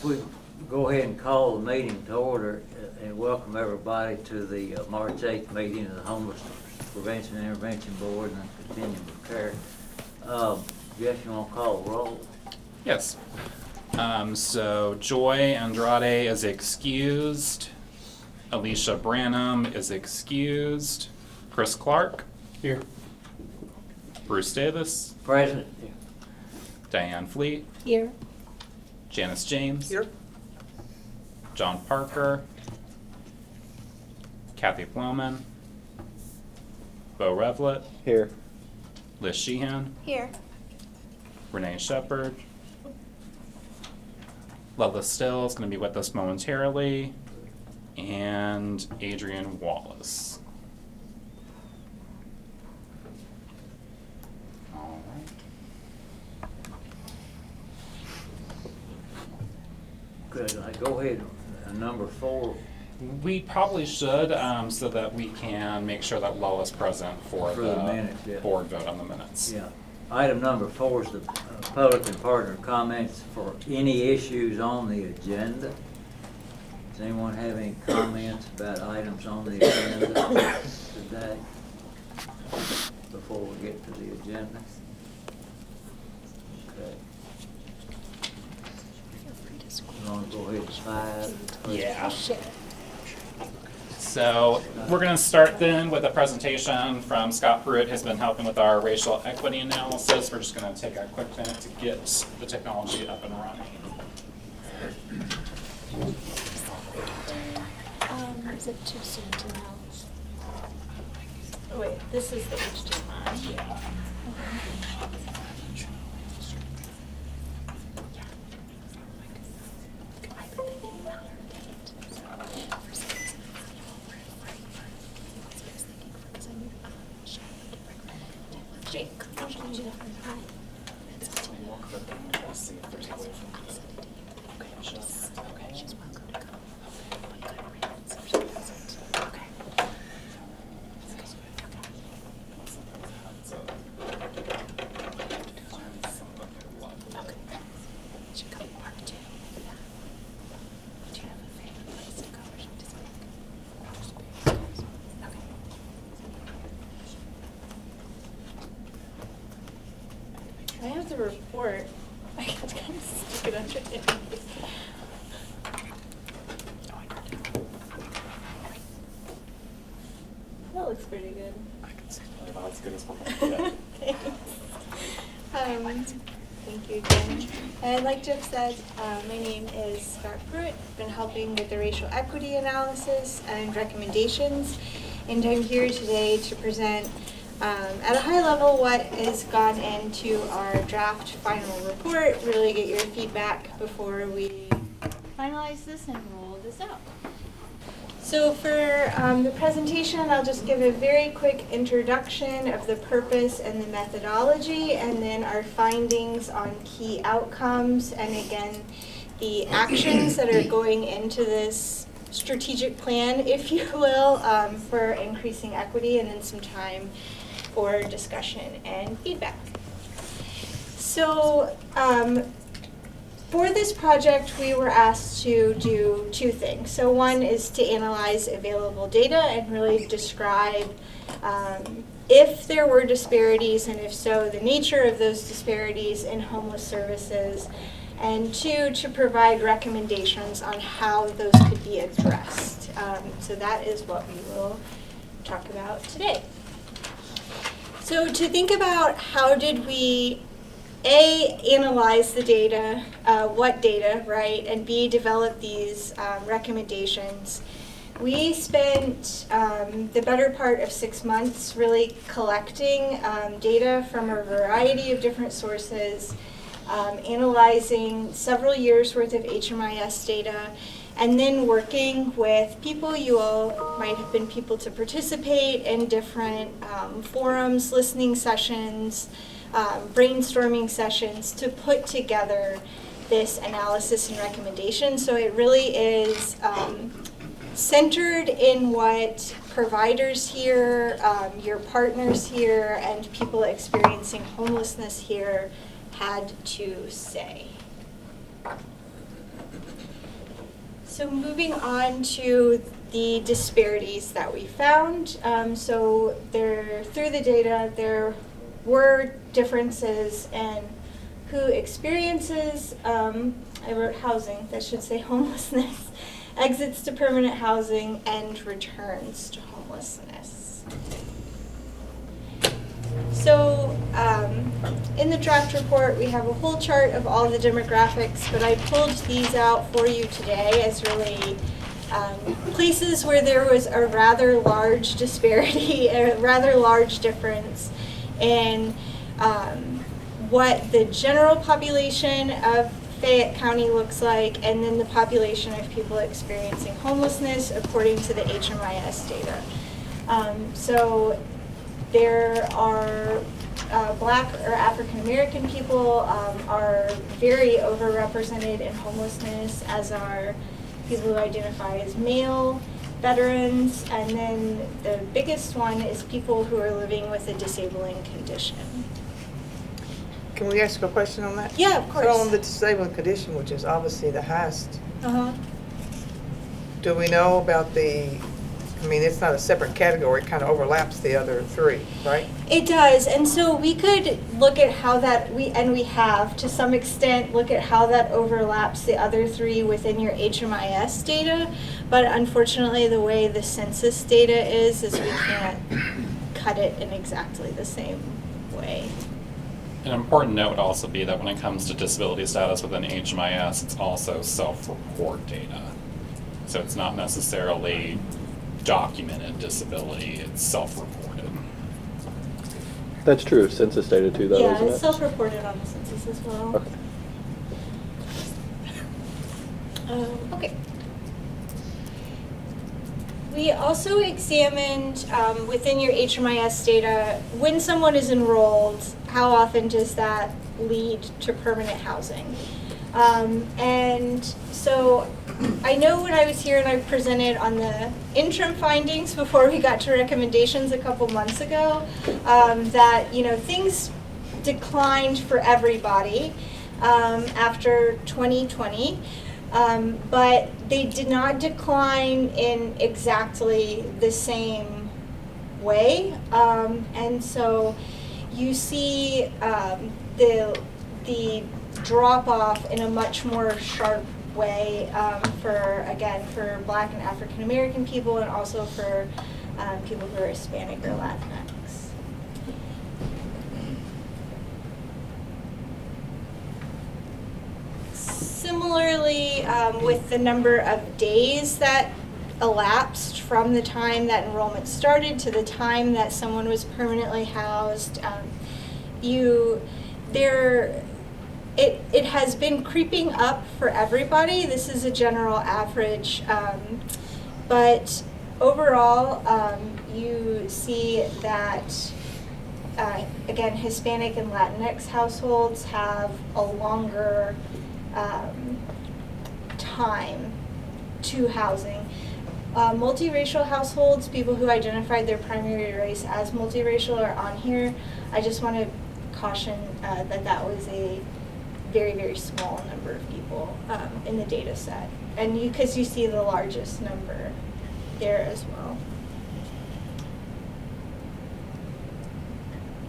We go ahead and call the meeting to order and welcome everybody to the March 8th meeting of the Homelessness Prevention and Intervention Board and Continuum of Care. Jeff, you want to call the roll? Yes. So Joy Andrade is excused. Alicia Branham is excused. Chris Clark. Here. Bruce Davis. Present. Diane Fleet. Here. Janice James. Here. John Parker. Kathy Plowman. Bo Revlett. Here. Liz Sheehan. Here. Renee Shepard. Lella Still is going to be with us momentarily. And Adrian Wallace. All right. Could I go ahead and number 4? We probably should, so that we can make sure that Lulla's present for For the minutes, yeah. board vote on the minutes. Yeah. Item number 4 is the public and partner comments for any issues on the agenda. Does anyone have any comments about items on the agenda today before we get to the agenda? Okay. You want to go ahead and 5? Yeah. So we're going to start then with a presentation from Scott Pruitt, who's been helping with our racial equity analysis. We're just going to take a quick minute to get the technology up and running. Is it too soon to know? Oh, wait, this is the HDMI. Yeah. Jake, I'll change it up in high. Let's see if there's a way for me to. Okay. She's welcome to come. But good riddance if she doesn't. Okay. Okay. Should come part 2. Yeah. Do you have a favorite place to go or should we just pick? Okay. I have the report. I can kind of stick it under it. That looks pretty good. I can see about as good as possible. Yeah. Thanks. Thank you again. And like Jeff said, my name is Scott Pruitt. I've been helping with the racial equity analysis and recommendations. And I'm here today to present at a high level what has gone into our draft final report, really get your feedback before we finalize this and roll this out. So for the presentation, I'll just give a very quick introduction of the purpose and the methodology, and then our findings on key outcomes, and again, the actions that are going into this strategic plan, if you will, for increasing equity, and then some time for discussion and feedback. So for this project, we were asked to do 2 things. So one is to analyze available data and really describe if there were disparities, and if so, the nature of those disparities in homeless services. And 2, to provide recommendations on how those could be addressed. So that is what we will talk about today. So to think about how did we analyze the data, what data, right, and B, develop these recommendations. We spent the better part of 6 months really collecting data from a variety of different sources, analyzing several years worth of HMIS data, and then working with people. You all might have been people to participate in different forums, listening sessions, brainstorming sessions to put together this analysis and recommendation. So it really is centered in what providers here, your partners here, and people experiencing homelessness here had to say. So moving on to the disparities that we found. So through the data, there were differences in who experiences, I wrote housing, that should say homelessness, exits to permanent housing, and returns to homelessness. So in the draft report, we have a whole chart of all the demographics, but I pulled these out for you today as really places where there was a rather large disparity, a rather large difference in what the general population of Fayette County looks like, and then the population of people experiencing homelessness according to the HMIS data. So there are Black or African American people are very overrepresented in homelessness, as are people who identify as male, veterans, and then the biggest one is people who are living with a disabling condition. Can we ask a question on that? Yeah, of course. So on the disabled condition, which is obviously the highest, Uh-huh. do we know about it's not a separate category, it kind of overlaps the other three, right? It does, and so we could look at how that, we have to some extent, look at how that overlaps the other three within your HMIS data, but unfortunately the way the census data is we can't cut it in exactly the same way. An important note would also be that when it comes to disability status within HMIS, it's also self-report data. So it's not necessarily documented disability, it's self-reported. That's true of census data too, though, Yeah, isn't it? it's self-reported on the census as well. Okay. Okay. We also examined within your HMIS data, when someone is enrolled, how often does that lead to permanent housing? And so I know when I was here and I presented on the interim findings before we got to recommendations a couple months ago, that things declined for everybody after 2020. But they did not decline in exactly the same way. And so you see the drop off in a much more sharp way for Black and African American people, and also for people who are Hispanic or Latinx. Similarly, with the number of days that elapsed from the time that enrollment started to the time that someone was permanently housed, it has been creeping up for everybody. This is a general average, but overall, you see that again, Hispanic and Latinx households have a longer time to housing. Multiracial households, people who identified their primary race as multiracial, are on here. I just want to caution that was a very, very small number of people in the data set. And because you see the largest number there as well.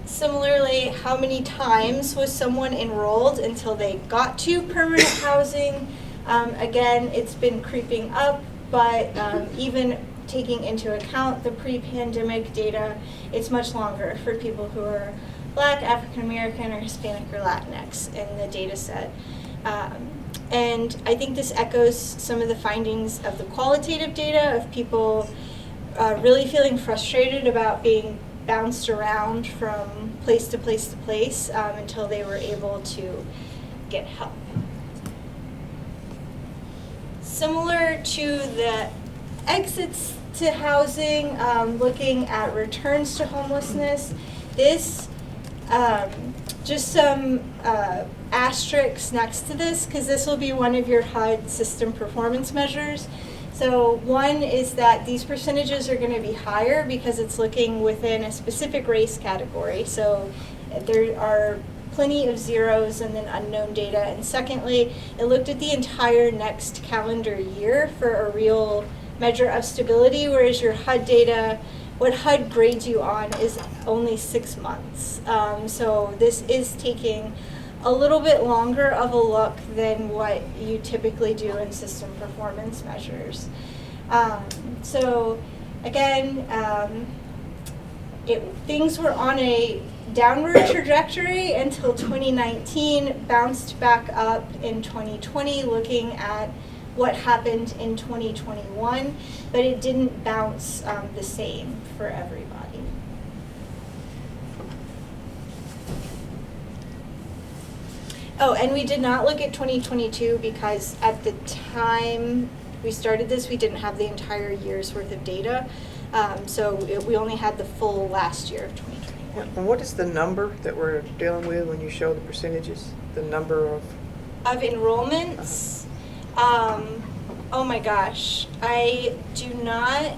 Similarly, how many times was someone enrolled until they got to permanent housing? Again, it's been creeping up, but even taking into account the pre-pandemic data, it's much longer for people who are Black, African American, or Hispanic or Latinx in the data set. And I think this echoes some of the findings of the qualitative data of people really feeling frustrated about being bounced around from place to place to place until they were able to get help. Similar to the exits to housing, looking at returns to homelessness, this just some asterisks next to this, because this will be one of your HUD system performance measures. So one is that these percentages are going to be higher because it's looking within a specific race category. So there are plenty of zeros and then unknown data. And secondly, it looked at the entire next calendar year for a real measure of stability, whereas your HUD data, what HUD grades you on is only 6 months. So this is taking a little bit longer of a look than what you typically do in system performance measures. So again, things were on a downward trajectory until 2019, bounced back up in 2020, looking at what happened in 2021, but it didn't bounce the same for everybody. Oh, and we did not look at 2022 because at the time we started this, we didn't have the entire year's worth of data. We only had the full last year of 2021. And what is the number that we're dealing with when you show the percentages? The number of enrollments? Oh my gosh, I do not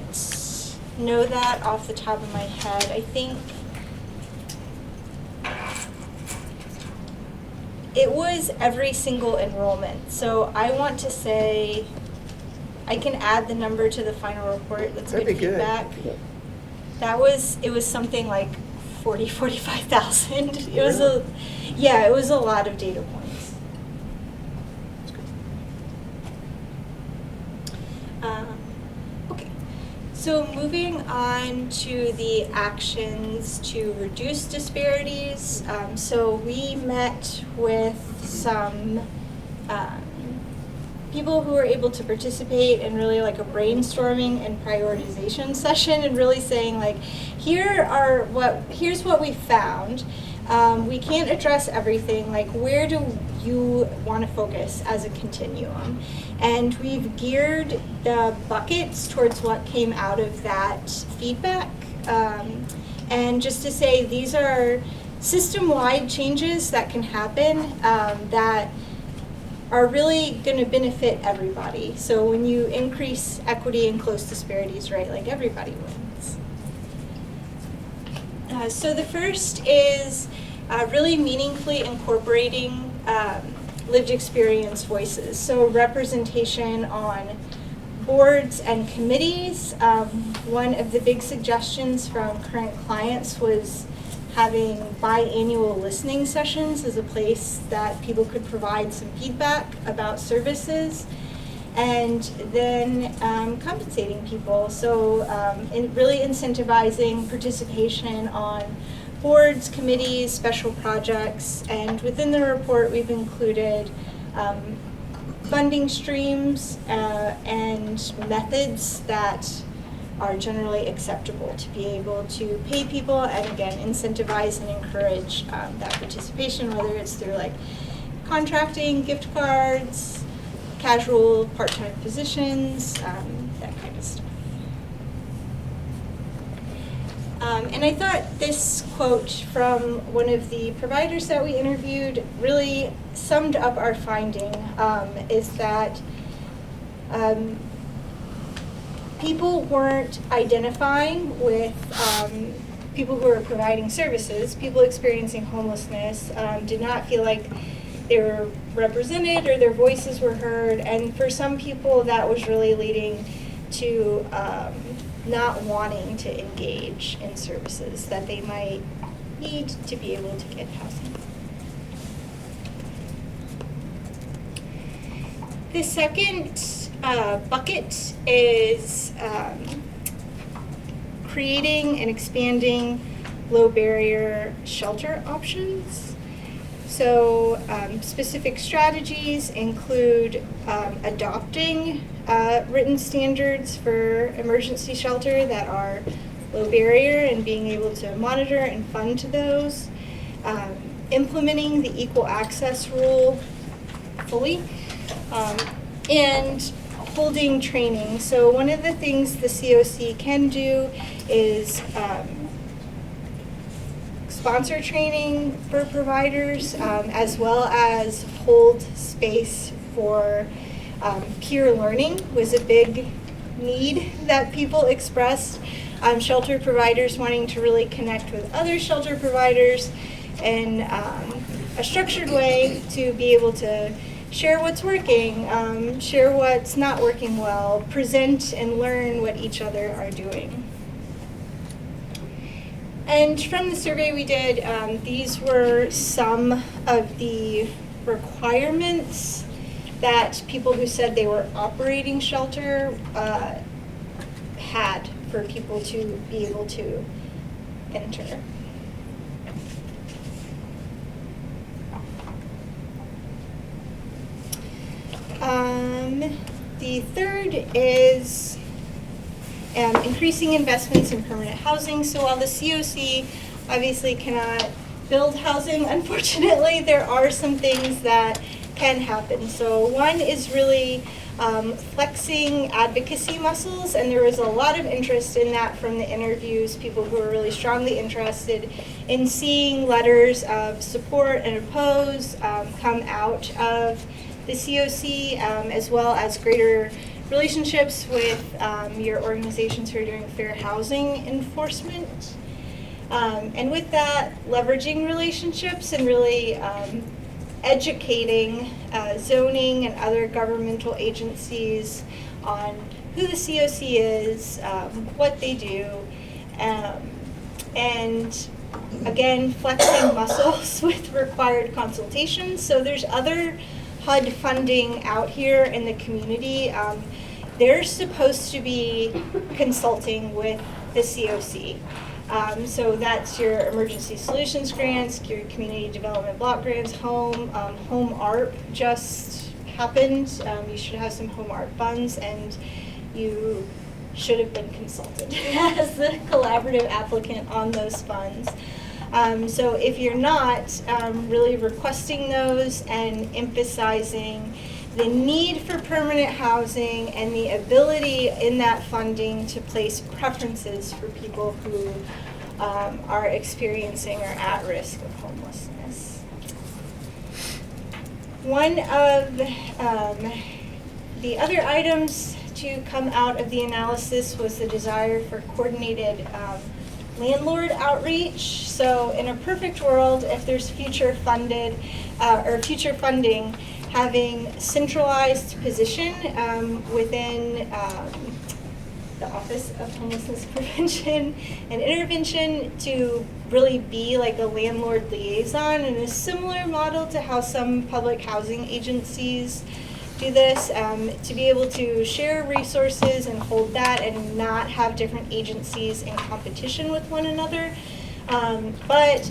know that off the top of my head. I think it was every single enrollment. So I want to say, I can add the number to the final report. That's That'd good be good. feedback. It was something like 45,000. It was it was a lot of data points. Okay, so moving on to the actions to reduce disparities. So we met with some people who were able to participate in really like a brainstorming and prioritization session, and really saying like, here's what we found. We can't address everything. Like, where do you want to focus as a continuum? And we've geared the buckets towards what came out of that feedback. And just to say, these are system-wide changes that can happen that are really going to benefit everybody. So when you increase equity and close disparities, right, like everybody wins. So the first is really meaningfully incorporating lived experience voices. So representation on boards and committees. One of the big suggestions from current clients was having biannual listening sessions as a place that people could provide some feedback about services, and then compensating people. So really incentivizing participation on boards, committees, special projects, and within the report we've included funding streams and methods that are generally acceptable to be able to pay people and again incentivize and encourage that participation, whether it's through like contracting, gift cards, casual part-time positions, that kind of stuff. And I thought this quote from one of the providers that we interviewed really summed up our finding, is that people weren't identifying with people who were providing services. People experiencing homelessness did not feel like they were represented or their voices were heard. And for some people, that was really leading to not wanting to engage in services that they might need to be able to get housing. The second bucket is creating and expanding low barrier shelter options. So specific strategies include adopting written standards for emergency shelter that are low barrier and being able to monitor and fund to those, implementing the equal access rule fully, and holding training. So one of the things the COC can do is sponsor training for providers, as well as hold space for peer learning was a big need that people expressed. Shelter providers wanting to really connect with other shelter providers and a structured way to be able to share what's working, share what's not working well, present and learn what each other are doing. And from the survey we did, these were some of the requirements that people who said they were operating shelter had for people to be able to enter. The third is increasing investments in permanent housing. So while the COC obviously cannot build housing, unfortunately, there are some things that can happen. So one is really flexing advocacy muscles, and there was a lot of interest in that from the interviews, people who were really strongly interested in seeing letters of support and oppose come out of the COC, as well as greater relationships with your organizations who are doing fair housing enforcement. And with that, leveraging relationships and really educating zoning and other governmental agencies on who the COC is, what they do, and again, flexing muscles with required consultations. So there's other HUD funding out here in the community. They're supposed to be consulting with the COC. So that's your emergency solutions grants, your community development block grants, home ARP just happened. You should have some home ARP funds, and you should have been consulted as the collaborative applicant on those funds. So if you're not, really requesting those and emphasizing the need for permanent housing and the ability in that funding to place preferences for people who are experiencing or at risk of homelessness. One of the other items to come out of the analysis was the desire for coordinated landlord outreach. So in a perfect world, if there's future funding, having centralized position within the Office of Homelessness Prevention and Intervention to really be like a landlord liaison, in a similar model to how some public housing agencies do this, to be able to share resources and hold that and not have different agencies in competition with one another. But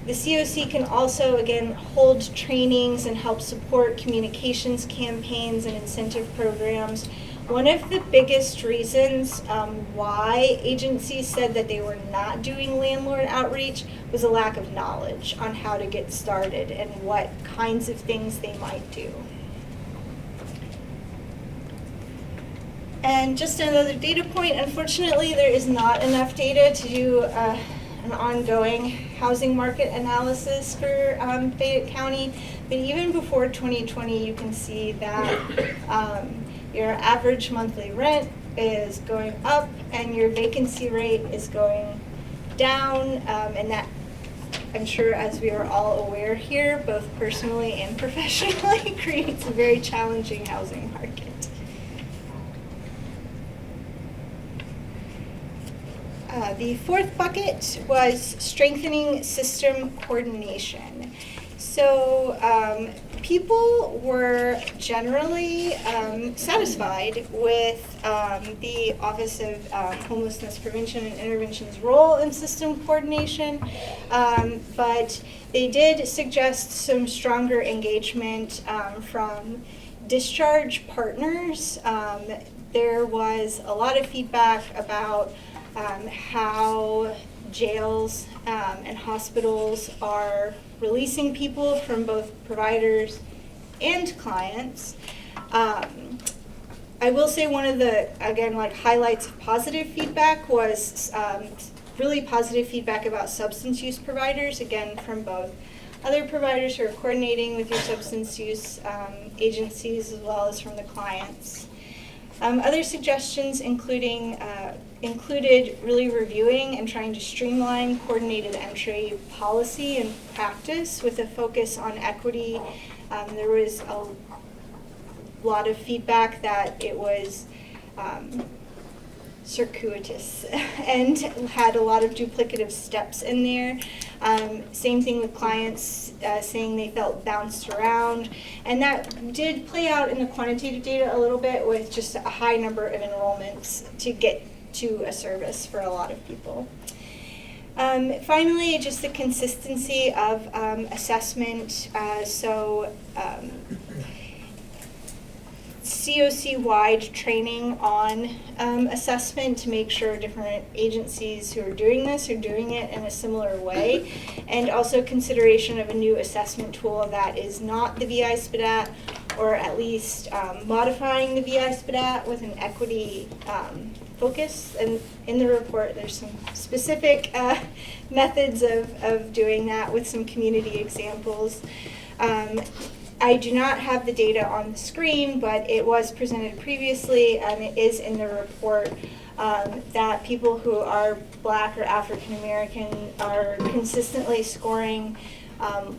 the COC can also, again, hold trainings and help support communications campaigns and incentive programs. One of the biggest reasons why agencies said that they were not doing landlord outreach was a lack of knowledge on how to get started and what kinds of things they might do. And just another data point, unfortunately, there is not enough data to do an ongoing housing market analysis for Fayette County. But even before 2020, you can see that your average monthly rent is going up and your vacancy rate is going down. And that, I'm sure, as we are all aware here, both personally and professionally, creates a very challenging housing market. The fourth bucket was strengthening system coordination. So people were generally satisfied with the Office of Homelessness Prevention and Intervention's role in system coordination, but they did suggest some stronger engagement from discharge partners. There was a lot of feedback about how jails and hospitals are releasing people from both providers and clients. I will say one of the, again, like highlights of positive feedback was really positive feedback about substance use providers, again, from both other providers who are coordinating with your substance use agencies as well as from the clients. Other suggestions included really reviewing and trying to streamline coordinated entry policy and practice with a focus on equity. There was a lot of feedback that it was circuitous and had a lot of duplicative steps in there. Same thing with clients saying they felt bounced around. And that did play out in the quantitative data a little bit with just a high number of enrollments to get to a service for a lot of people. Finally, just the consistency of assessment. COC-wide training on assessment to make sure different agencies who are doing this are doing it in a similar way, and also consideration of a new assessment tool that is not the VI SPDAT, or at least modifying the VI SPDAT with an equity focus. And in the report, there's some specific methods of doing that with some community examples. I do not have the data on the screen, but it was presented previously, and it is in the report that people who are Black or African American are consistently scoring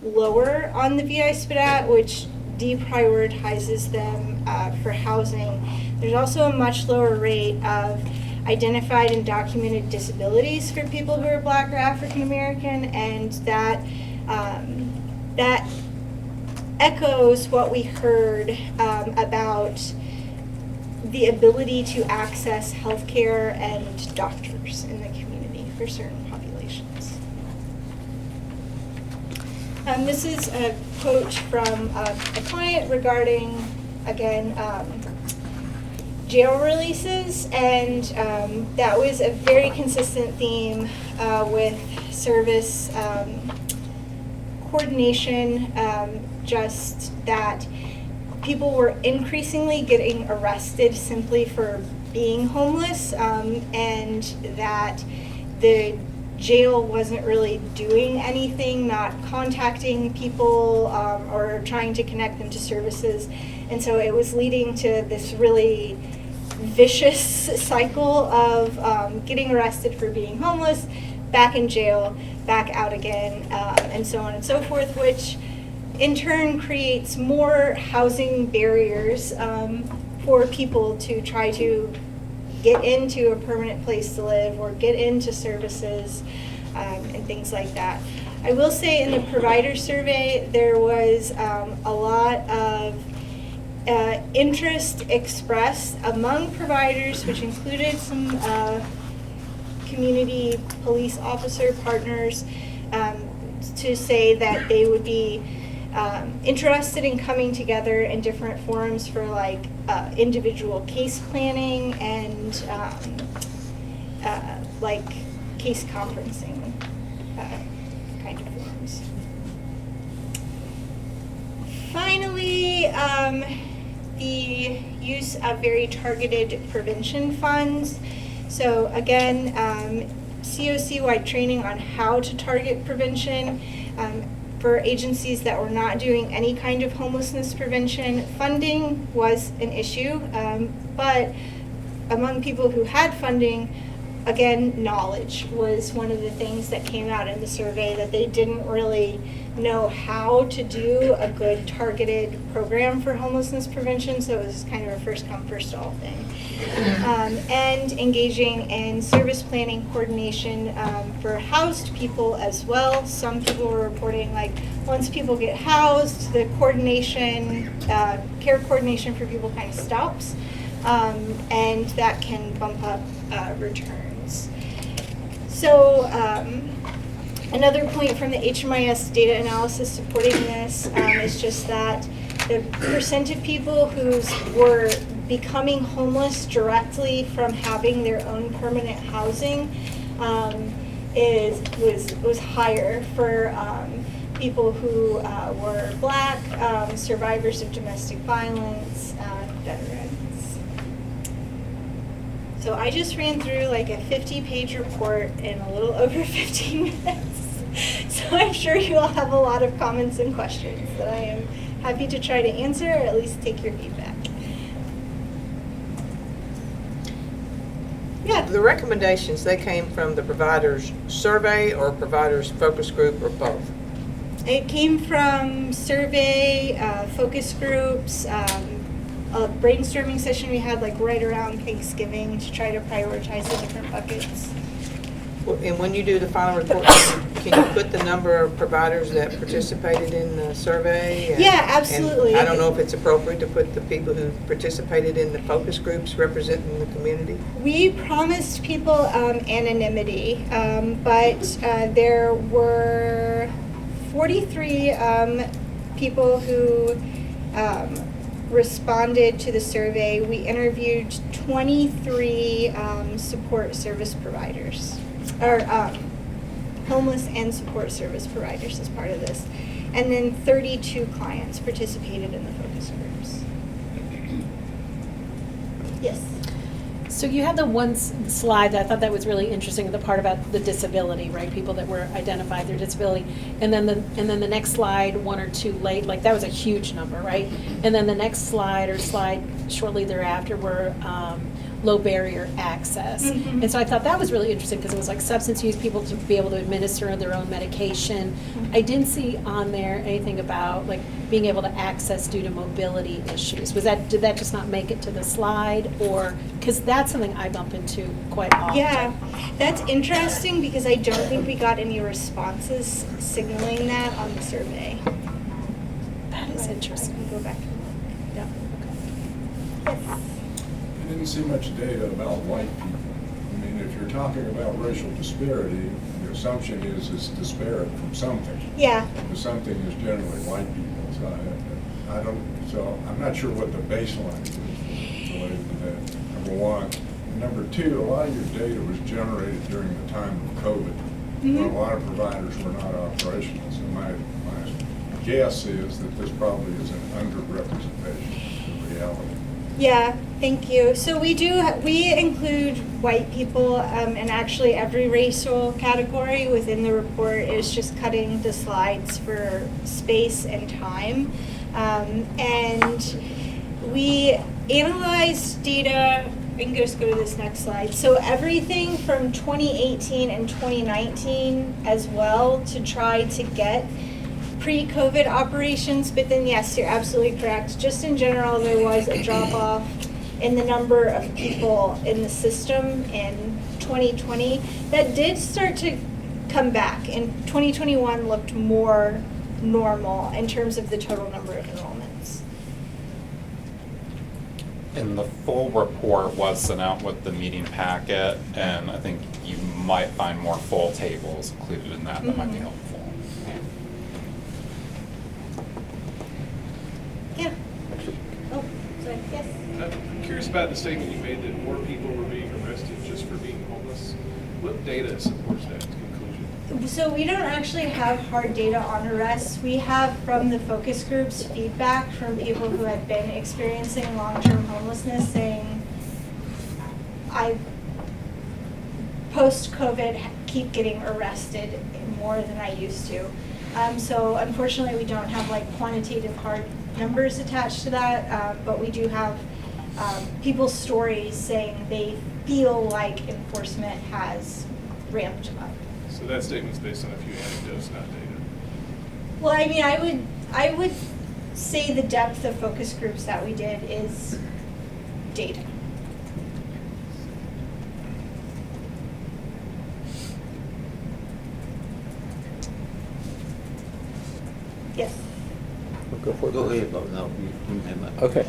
lower on the VI SPDAT, which deprioritizes them for housing. There's also a much lower rate of identified and documented disabilities for people who are Black or African American, and that echoes what we heard about the ability to access healthcare and doctors in the community for certain populations. This is a quote from a client regarding, again, jail releases, and that was a very consistent theme with service coordination, just that people were increasingly getting arrested simply for being homeless, and that the jail wasn't really doing anything, not contacting people or trying to connect them to services. And so it was leading to this really vicious cycle of getting arrested for being homeless, back in jail, back out again, and so on and so forth, which in turn creates more housing barriers for people to try to get into a permanent place to live or get into services and things like that. I will say in the provider survey, there was a lot of interest expressed among providers, which included some community police officer partners, to say that they would be interested in coming together in different forums for like individual case planning and like case conferencing kind of forums. Finally, the use of very targeted prevention funds. So again, COC-wide training on how to target prevention for agencies that were not doing any kind of homelessness prevention. Funding was an issue, but among people who had funding, again, knowledge was one of the things that came out in the survey, that they didn't really know how to do a good targeted program for homelessness prevention, so it was kind of a first come, first all thing. And engaging in service planning coordination for housed people as well. Some people were reporting like once people get housed, the coordination, care coordination for people kind of stops, and that can bump up returns. So another point from the HMIS data analysis supporting this is just that the percent of people who were becoming homeless directly from having their own permanent housing was higher for people who were Black, survivors of domestic violence, veterans. So I just ran through like a 50-page report in a little over 15 minutes. So I'm sure you all have a lot of comments and questions that I am happy to try to answer, or at least take your feedback. Yeah. The recommendations, they came from the providers survey or providers focus group or both? It came from survey, focus groups, a brainstorming session we had like right around Thanksgiving to try to prioritize the different buckets. And when you do the final report, can you put the number of providers that participated in the survey? Yeah, absolutely. And I don't know if it's appropriate to put the people who participated in the focus groups representing the community. We promised people anonymity, but there were 43 people who responded to the survey. We interviewed 23 support service providers, or homeless and support service providers as part of this. And then 32 clients participated in the focus groups. Yes. So you had the one slide that I thought that was really interesting, the part about the disability, right? People that were identified their disability, and then the next slide, one or two late, like that was a huge number, right? And then the next slide shortly thereafter were low barrier access. Mhm. And so I thought that was really interesting because it was like substance use, people to be able to administer their own medication. I didn't see on there anything about like being able to access due to mobility issues. Did that just not make it to the slide, or, because that's something I bump into quite often. Yeah, that's interesting because I don't think we got any responses signaling that on the survey. That is But interesting. I can go back and Yeah, look. Yes. I didn't see much data about white people. I mean, if you're talking about racial disparity, the assumption is it's disparate from something. Yeah. The something is generally white people. So I'm not sure what the baseline is related to that, number one. And number two, a lot of your data was generated during the time of COVID, when a lot of providers were not operational. So my guess is that this probably is an underrepresentation of reality. Yeah, thank you. So we include white people, and actually every racial category within the report is just cutting the slides for space and time. And we analyzed data, we can just go to this next slide. So everything from 2018 and 2019 as well to try to get pre-COVID operations, but then yes, you're absolutely correct. Just in general, there was a drop-off in the number of people in the system in 2020 that did start to come back, and 2021 looked more normal in terms of the total number of enrollments. And the full report was sent out with the meeting packet, and I think you might find more full tables included in that might be helpful. Yeah. Oh, sorry. Yes. I'm curious about the statement you made that more people were being arrested just for being homeless. What data supports that conclusion? So we don't actually have hard data on arrests. We have from the focus groups feedback from people who had been experiencing long-term homelessness saying, I post-COVID keep getting arrested more than I used to. So unfortunately we don't have like quantitative hard numbers attached to that, but we do have people's stories saying they feel like enforcement has ramped up. So that statement's based on a few anecdotes, not data. Well, I mean, I would say the depth of focus groups that we did is data. Yes. Go for it. Go ahead, Bob. No, you have my. Okay.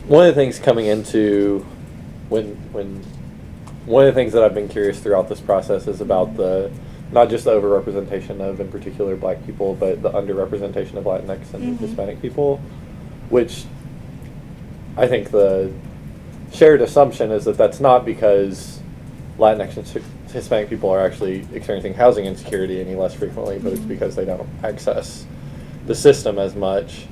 One of the things coming into when one of the things that I've been curious throughout this process is about the not just the overrepresentation of, in particular, Black people, but the underrepresentation of Latinx and Hispanic people, which I think the shared assumption is that that's not because Latinx and Hispanic people are actually experiencing housing insecurity any less frequently, but it's because they don't access the system as much.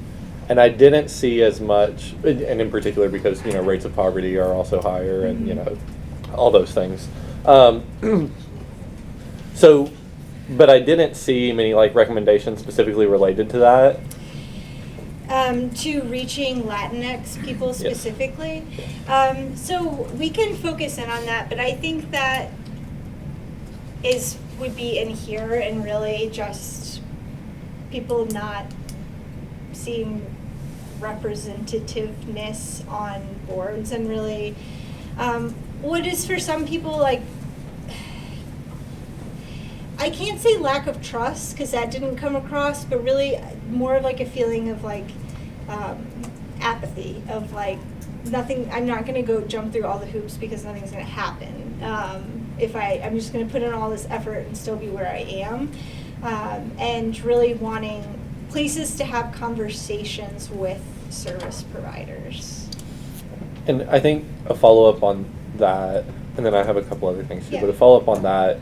And I didn't see as much, and in particular because, you know, rates of poverty are also higher and, you know, all those things. So, but I didn't see many like recommendations specifically related to that. To reaching Latinx people specifically. So we can focus in on that, but I think that would be in here and really just people not seeing representativeness on boards and really what is for some people like, I can't say lack of trust because that didn't come across, but really more of like a feeling of like apathy of like nothing. I'm not going to go jump through all the hoops because nothing's going to happen. I'm just going to put in all this effort and still be where I am, and really wanting places to have conversations with service providers. And I think a follow-up on that, and then I have a couple other things too, Yeah. but a follow-up on that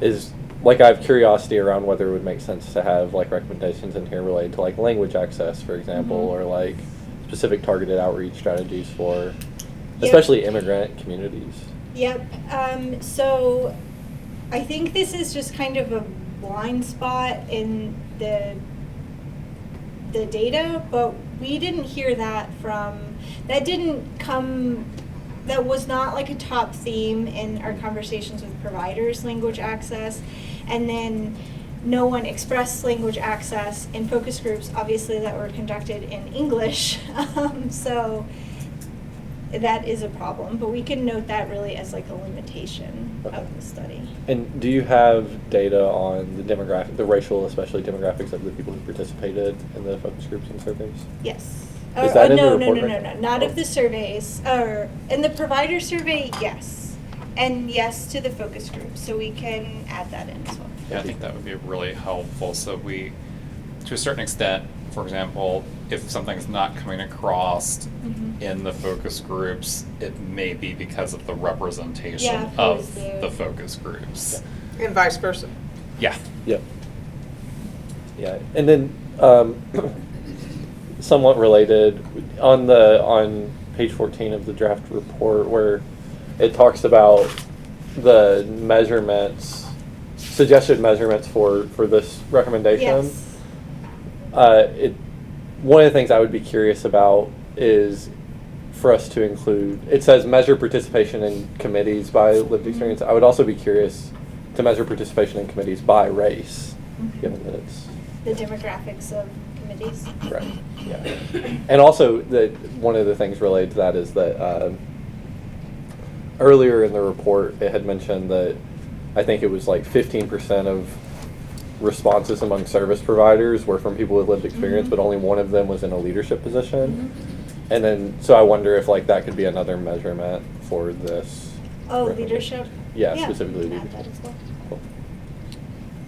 is, like, I have curiosity around whether it would make sense to have, like, recommendations in here related to, like, language access, for example, or, like, specific targeted outreach strategies for, especially immigrant communities. Yep. So I think this is just kind of a blind spot in the data, but we didn't hear that that was not like a top theme in our conversations with providers, language access. And then no one expressed language access in focus groups, obviously, that were conducted in English. So that is a problem, but we can note that really as like a limitation of the study. And do you have data on the racial, especially demographics of the people who participated in the focus groups and surveys? Yes. Is that in the no, report? no, not Oh. of the surveys. In the provider survey, yes. And yes to the focus group, so we can add that in as well. Yeah, I think that would be really helpful. So we, to a certain extent, for example, if something's not coming across in the focus groups, it may be because of the representation of the focus groups. And vice versa. Yeah. Yep. Yeah, and then somewhat related, on page 14 of the draft report, where it talks about the suggested measurements for this recommendation. Yes. One of the things I would be curious about is for us to include, it says measure participation in committees by lived experience. I would also be curious to measure participation in committees by race, given that it's The demographics of committees. right. Yeah, and also one of the things related to that is that earlier in the report it had mentioned that I think it was like 15% of responses among service providers were from people with lived experience, but only one of them was in a leadership position. And then, so I wonder if like that could be another measurement for this. Oh, recommendation. leadership? Yeah, specifically we can add leadership. that as well. Cool.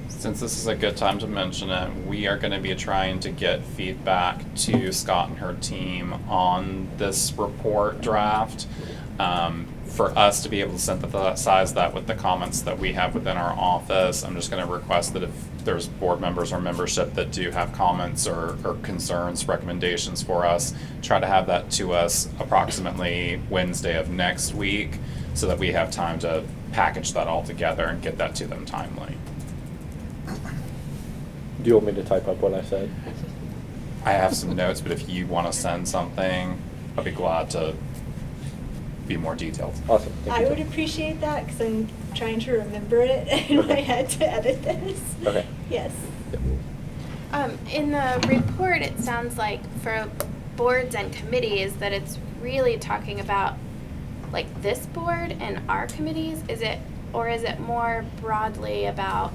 Since this is a good time to mention it, we are going to be trying to get feedback to Scott and her team on this report draft. For us to be able to synthesize that with the comments that we have within our office, I'm just going to request that if there's board members or membership that do have comments or concerns, recommendations for us, try to have that to us approximately Wednesday of next week so that we have time to package that all together and get that to them timely. Do you want me to type up what I said? I have some notes, but if you want to send something, I'd be glad to be more detailed. Awesome. Thank I you, would Tim. appreciate that because I'm trying to remember it in my head to edit this. Okay. Yes. In the report, it sounds like for boards and committees that it's really talking about like this board and our committees. Is it more broadly about,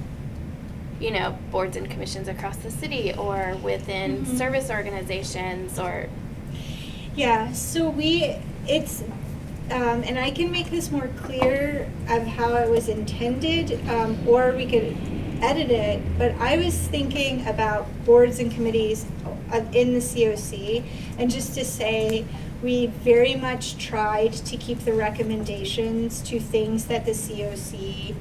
boards and commissions across the city or within service organizations or? Yeah, so it's, and I can make this more clear of how it was intended, or we could edit it, but I was thinking about boards and committees in the COC, and just to say, we very much tried to keep the recommendations to things that the COC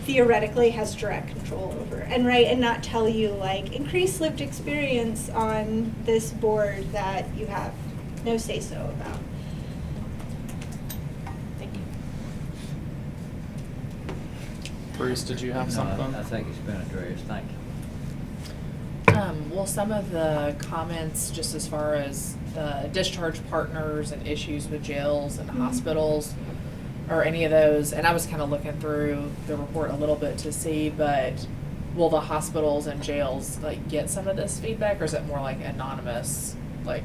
theoretically has direct control over, and not tell you like increase lived experience on this board that you have no say-so about. Thank you. Bruce, did you have something? I think it's been addressed. Thank you. Will some of the comments, just as far as the discharge partners and issues with jails and hospitals, or any of those, and I was kind of looking through the report a little bit to see, but will the hospitals and jails like get some of this feedback, or is it more like anonymous, like,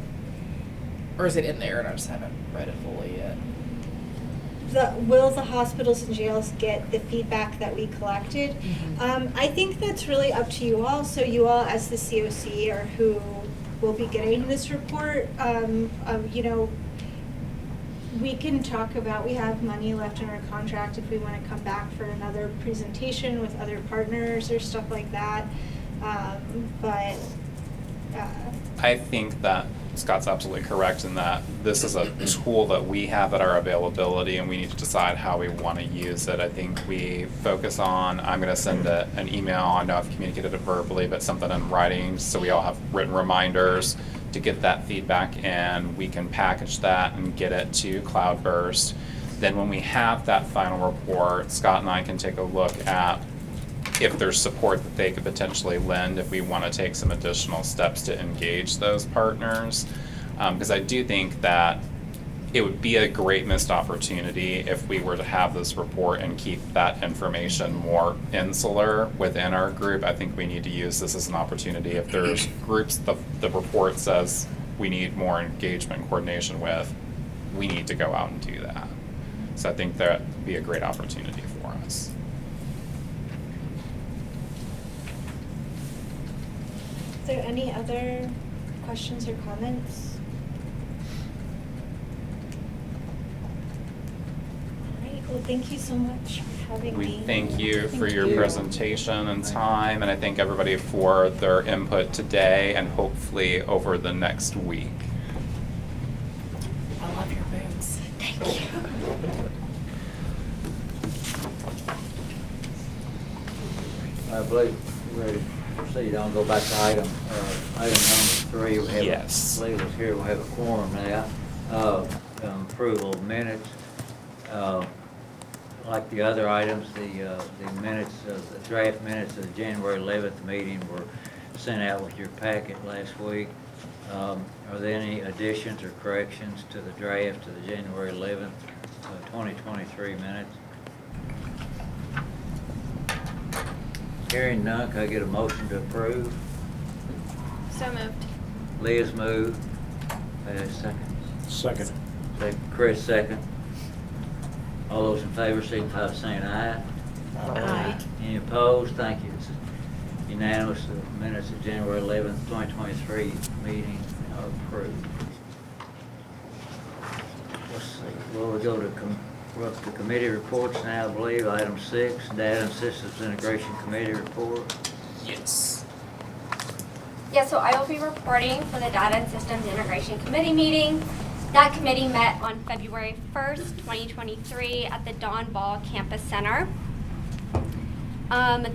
or is it in there and I just haven't read it fully yet? Will the hospitals and jails get the feedback that we collected? I think that's really up to you all. So you all, as the COC, are who will be getting this report. You know, we can talk about, we have money left in our contract if we want to come back for another presentation with other partners or stuff like that. I think that Scott's absolutely correct in that this is a tool that we have at our availability and we need to decide how we want to use it. I think we focus on, I'm going to send an email, I know I've communicated it verbally, but something in writing so we all have written reminders to get that feedback, and we can package that and get it to Cloudburst. Then when we have that final report, Scott and I can take a look at if there's support that they could potentially lend if we want to take some additional steps to engage those partners. Because I do think that it would be a great missed opportunity if we were to have this report and keep that information more insular within our group. I think we need to use this as an opportunity. If there's groups the report says we need more engagement and coordination with, we need to go out and do that. So I think that would be a great opportunity for us. Is there any other questions or comments? All right, well, thank you so much for having me. We thank you for your you. presentation and time, and I thank everybody for their input today and hopefully over the next week. I love your boots. Thank you. I believe we're ready to proceed. I'll go back to item number 3. We have, Yes. Lee was here, we have a quorum now. Approval of minutes. Like the other items, the minutes, the draft minutes of the January 11th meeting were sent out with your packet last week. Are there any additions or corrections to the draft of the January 11th, 2023 minutes? Hearing none, can I get a motion to approve? So moved. Leah's moved. Second. Second. Chris, second. All those in favor signify by saying aye. Aye. Any opposed? Thank you. It's unanimous. The minutes of January 11th, 2023 meeting are approved. Let's see. Well, we'll go to we're up to committee reports now, I believe. Item 6, Data and Systems Integration Committee report. Yes. Yeah, so I will be reporting for the Data and Systems Integration Committee meeting. That committee met on February 1st, 2023 at the Don Ball Campus Center.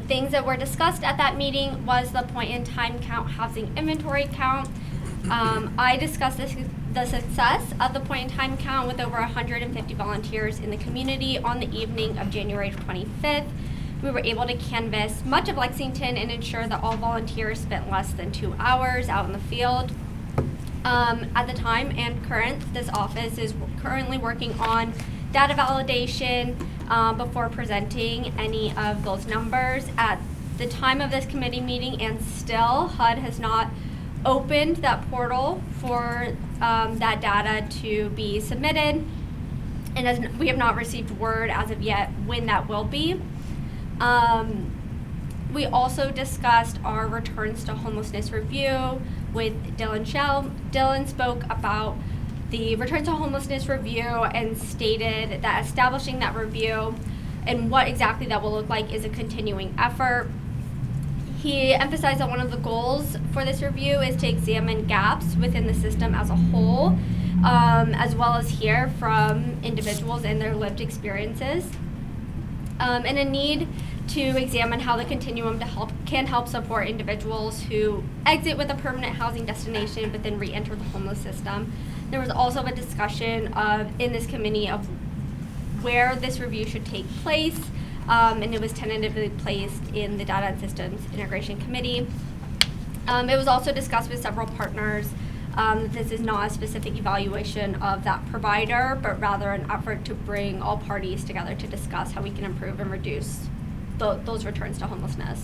Things that were discussed at that meeting was the point-in-time count housing inventory count. I discussed the success of the point-in-time count with over 150 volunteers in the community on the evening of January 25th. We were able to canvass much of Lexington and ensure that all volunteers spent less than 2 hours out in the field. At the time and current, this office is currently working on data validation before presenting any of those numbers. At the time of this committee meeting, and still, HUD has not opened that portal for that data to be submitted, and as we have not received word as of yet when that will be. We also discussed our returns to homelessness review with Dylan Shell. Dylan spoke about the return to homelessness review and stated that establishing that review and what exactly that will look like is a continuing effort. He emphasized that one of the goals for this review is to examine gaps within the system as a whole, as well as hear from individuals and their lived experiences, and a need to examine how the continuum can help support individuals who exit with a permanent housing destination but then re-enter the homeless system. There was also a discussion in this committee of where this review should take place, and it was tentatively placed in the Data and Systems Integration Committee. It was also discussed with several partners. This is not a specific evaluation of that provider, but rather an effort to bring all parties together to discuss how we can improve and reduce those returns to homelessness.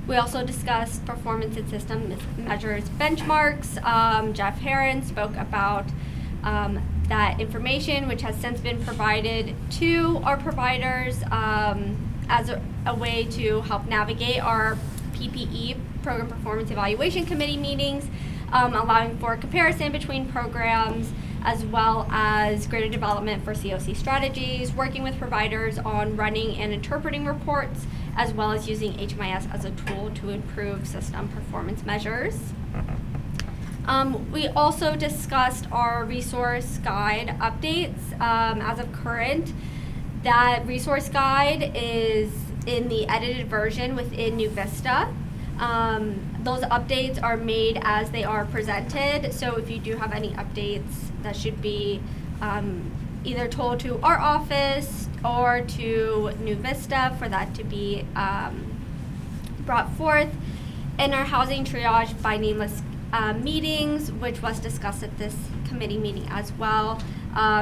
We also discussed performance and system measures benchmarks. Jeff Herron spoke about that information, which has since been provided to our providers as a way to help navigate our PPE, Program Performance Evaluation Committee meetings, allowing for comparison between programs, as well as greater development for COC strategies, working with providers on running and interpreting reports, as well as using HMIS as a tool to improve system performance measures. We also discussed our resource guide updates. As of current, that resource guide is in the edited version within New Vista. Those updates are made as they are presented, so if you do have any updates, that should be either told to our office or to New Vista for that to be brought forth. In our housing triage by nameless meetings, which was discussed at this committee meeting as well,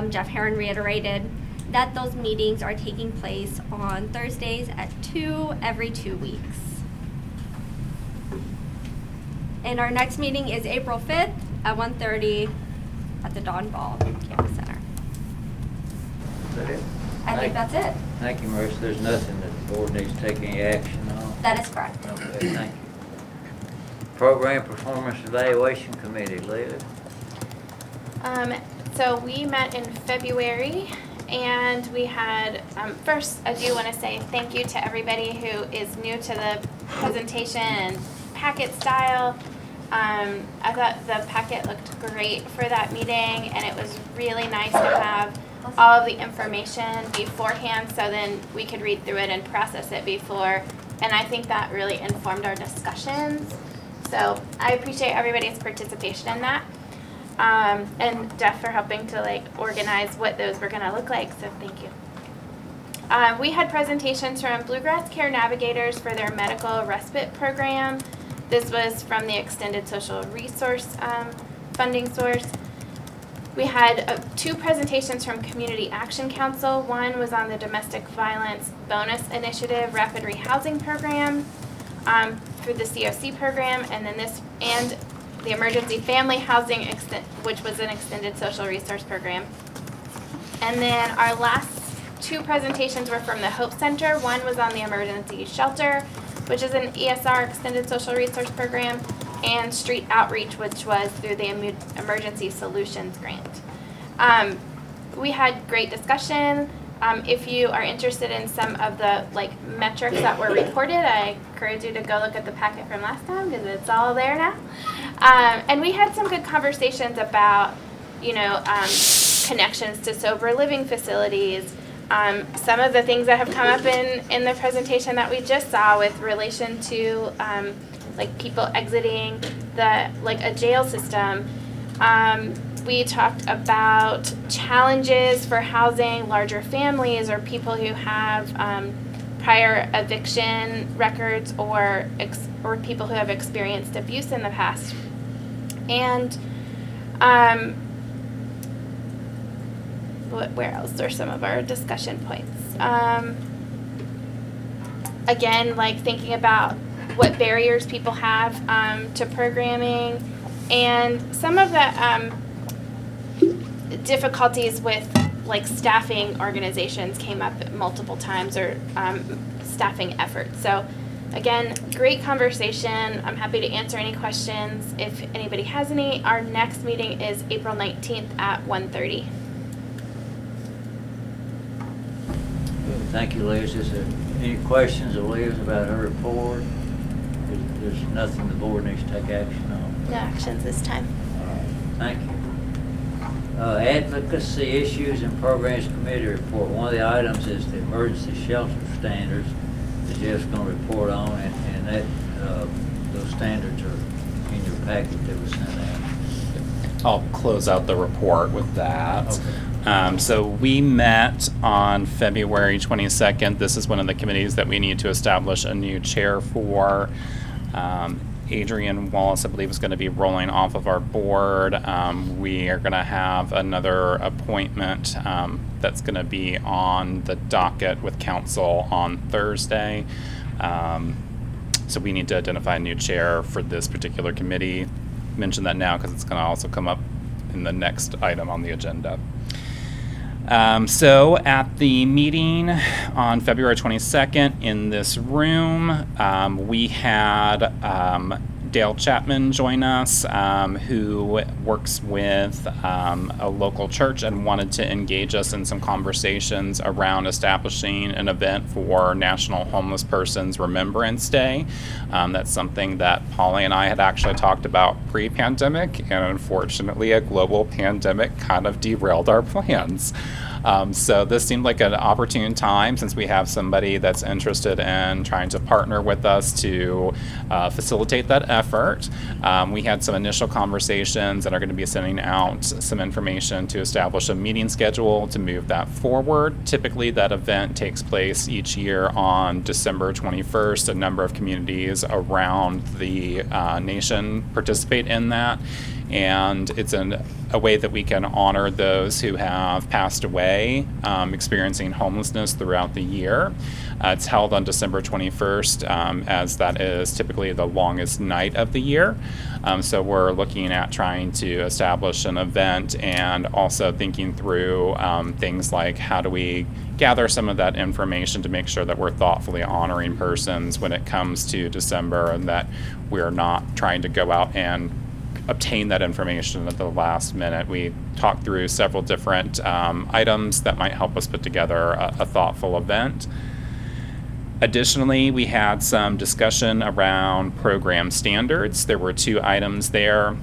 Jeff Herron reiterated that those meetings are taking place on Thursdays at 2 every 2 weeks. And our next meeting is April 5th at 1:30 at the Dawn Ball Campus Center. Is that it? I think that's it. Thank you, Marissa. There's nothing that the board needs to take any action on. That is correct. Okay, thank you. Program Performance Evaluation Committee, Liz. So we met in February, and we had, first, I do want to say thank you to everybody who is new to the presentation and packet style. I thought the packet looked great for that meeting, and it was really nice to have all of the information beforehand, so then we could read through it and process it before, and I think that really informed our discussions. So I appreciate everybody's participation in that, and Jeff for helping to organize what those were going to look like, so thank you. We had presentations from Bluegrass Care Navigators for their medical respite program. This was from the Extended Social Resource funding source. We had 2 presentations from Community Action Council. One was on the Domestic Violence Bonus Initiative Rapid Rehousing Program for the COC program, and then and the Emergency Family Housing, which was an Extended Social Resource program. And then our last 2 presentations were from the Hope Center. One was on the Emergency Shelter, which is an ESR Extended Social Resource program, and Street Outreach, which was through the Emergency Solutions Grant. We had great discussion. If you are interested in some of the metrics that were reported, I encourage you to go look at the packet from last time because it's all there now. And we had some good conversations about, connections to sober living facilities. Some of the things that have come up in the presentation that we just saw with relation to people exiting a jail system. We talked about challenges for housing larger families or people who have prior eviction records or people who have experienced abuse in the past. And where else are some of our discussion points? Again, thinking about what barriers people have to programming, and some of the difficulties with staffing organizations came up multiple times, or staffing efforts. So again, great conversation. I'm happy to answer any questions if anybody has any. Our next meeting is April 19th at 1:30. Thank you, Liz. Is there any questions of Liz about her report? There's nothing the board needs to take action on. No actions this time. All right, thank you. Advocacy issues and programs committee report. One of the items is the emergency shelter standards that Jeff's going to report on, and that those standards are in your packet that was sent out. I'll close out the report with that. Okay. So we met on February 22nd. This is one of the committees that we need to establish a new chair for. Adrian Wallace, I believe, is going to be rolling off of our board. We are going to have another appointment that's going to be on the docket with council on Thursday. So we need to identify a new chair for this particular committee. Mention that now because it's going to also come up in the next item on the agenda. So at the meeting on February 22nd in this room, we had Dale Chapman join us, who works with a local church and wanted to engage us in some conversations around establishing an event for National Homeless Persons Remembrance Day. That's something that Polly and I had actually talked about pre-pandemic, and unfortunately a global pandemic kind of derailed our plans. So this seemed like an opportune time, since we have somebody that's interested in trying to partner with us to facilitate that effort. We had some initial conversations and are going to be sending out some information to establish a meeting schedule to move that forward. Typically that event takes place each year on December 21st. A number of communities around the nation participate in that. And it's a way that we can honor those who have passed away experiencing homelessness throughout the year. It's held on December 21st, as that is typically the longest night of the year. So we're looking at trying to establish an event and also thinking through things like how do we gather some of that information to make sure that we're thoughtfully honoring persons when it comes to December, and that we're not trying to go out and obtain that information at the last minute. We talked through several different items that might help us put together a thoughtful event. Additionally, we had some discussion around program standards. There were 2 items there.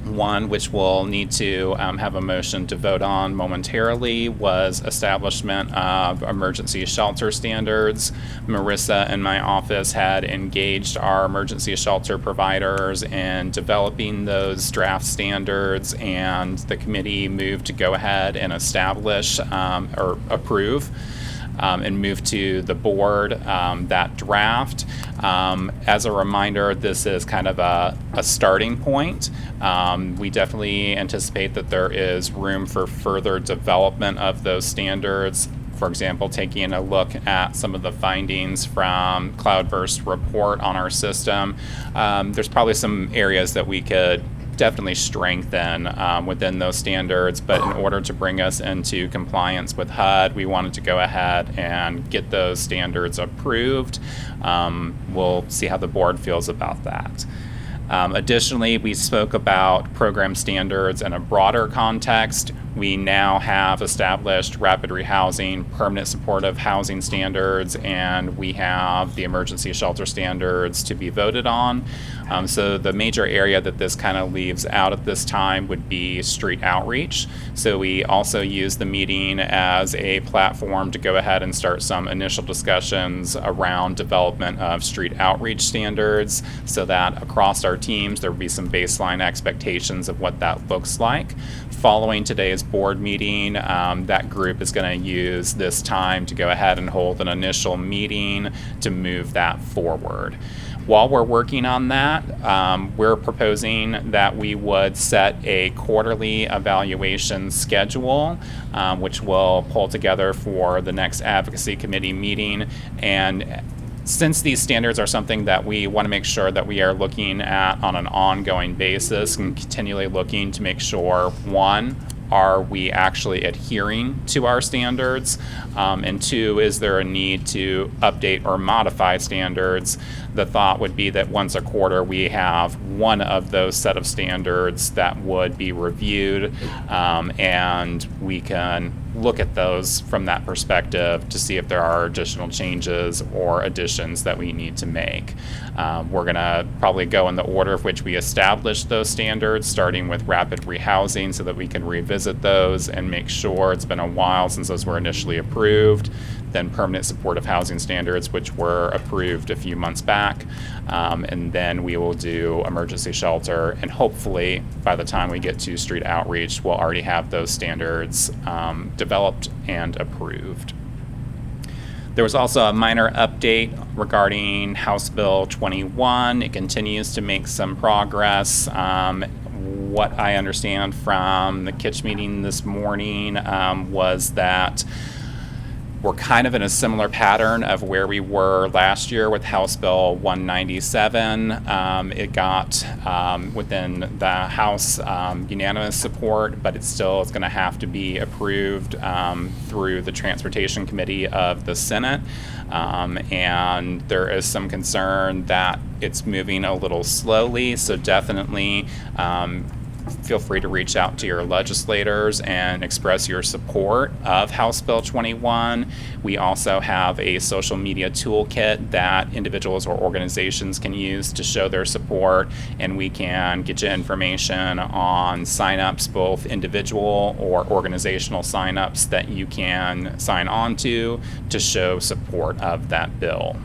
One, which we'll need to have a motion to vote on momentarily, was establishment of emergency shelter standards. Marissa in my office had engaged our emergency shelter providers in developing those draft standards, and the committee moved to go ahead and establish or approve and move to the board that draft. As a reminder, this is kind of a starting point. We definitely anticipate that there is room for further development of those standards. For example, taking a look at some of the findings from Cloudburst report on our system, there's probably some areas that we could definitely strengthen within those standards, but in order to bring us into compliance with HUD, we wanted to go ahead and get those standards approved. We'll see how the board feels about that. Additionally, we spoke about program standards in a broader context. We now have established rapid rehousing, permanent supportive housing standards, and we have the emergency shelter standards to be voted on. So the major area that this kind of leaves out at this time would be street outreach. So we also use the meeting as a platform to go ahead and start some initial discussions around development of street outreach standards, so that across our teams there would be some baseline expectations of what that looks like. Following today's board meeting, that group is going to use this time to go ahead and hold an initial meeting to move that forward. While we're working on that, we're proposing that we would set a quarterly evaluation schedule, which we'll pull together for the next advocacy committee meeting. And since these standards are something that we want to make sure that we are looking at on an ongoing basis and continually looking to make sure, one, are we actually adhering to our standards? And 2, is there a need to update or modify standards? The thought would be that once a quarter we have one of those set of standards that would be reviewed, and we can look at those from that perspective to see if there are additional changes or additions that we need to make. We're going to probably go in the order of which we established those standards, starting with rapid rehousing so that we can revisit those and make sure it's been a while since those were initially approved. Then permanent supportive housing standards, which were approved a few months back. And then we will do emergency shelter, and hopefully by the time we get to street outreach, we'll already have those standards developed and approved. There was also a minor update regarding House Bill 21. It continues to make some progress. What I understand from the Kitch meeting this morning was that we're kind of in a similar pattern of where we were last year with House Bill 197. It got within the House unanimous support, but it still is going to have to be approved through the Transportation Committee of the Senate. And there is some concern that it's moving a little slowly, so definitely feel free to reach out to your legislators and express your support of House Bill 21. We also have a social media toolkit that individuals or organizations can use to show their support, and we can get you information on signups, both individual or organizational signups that you can sign on to show support of that bill.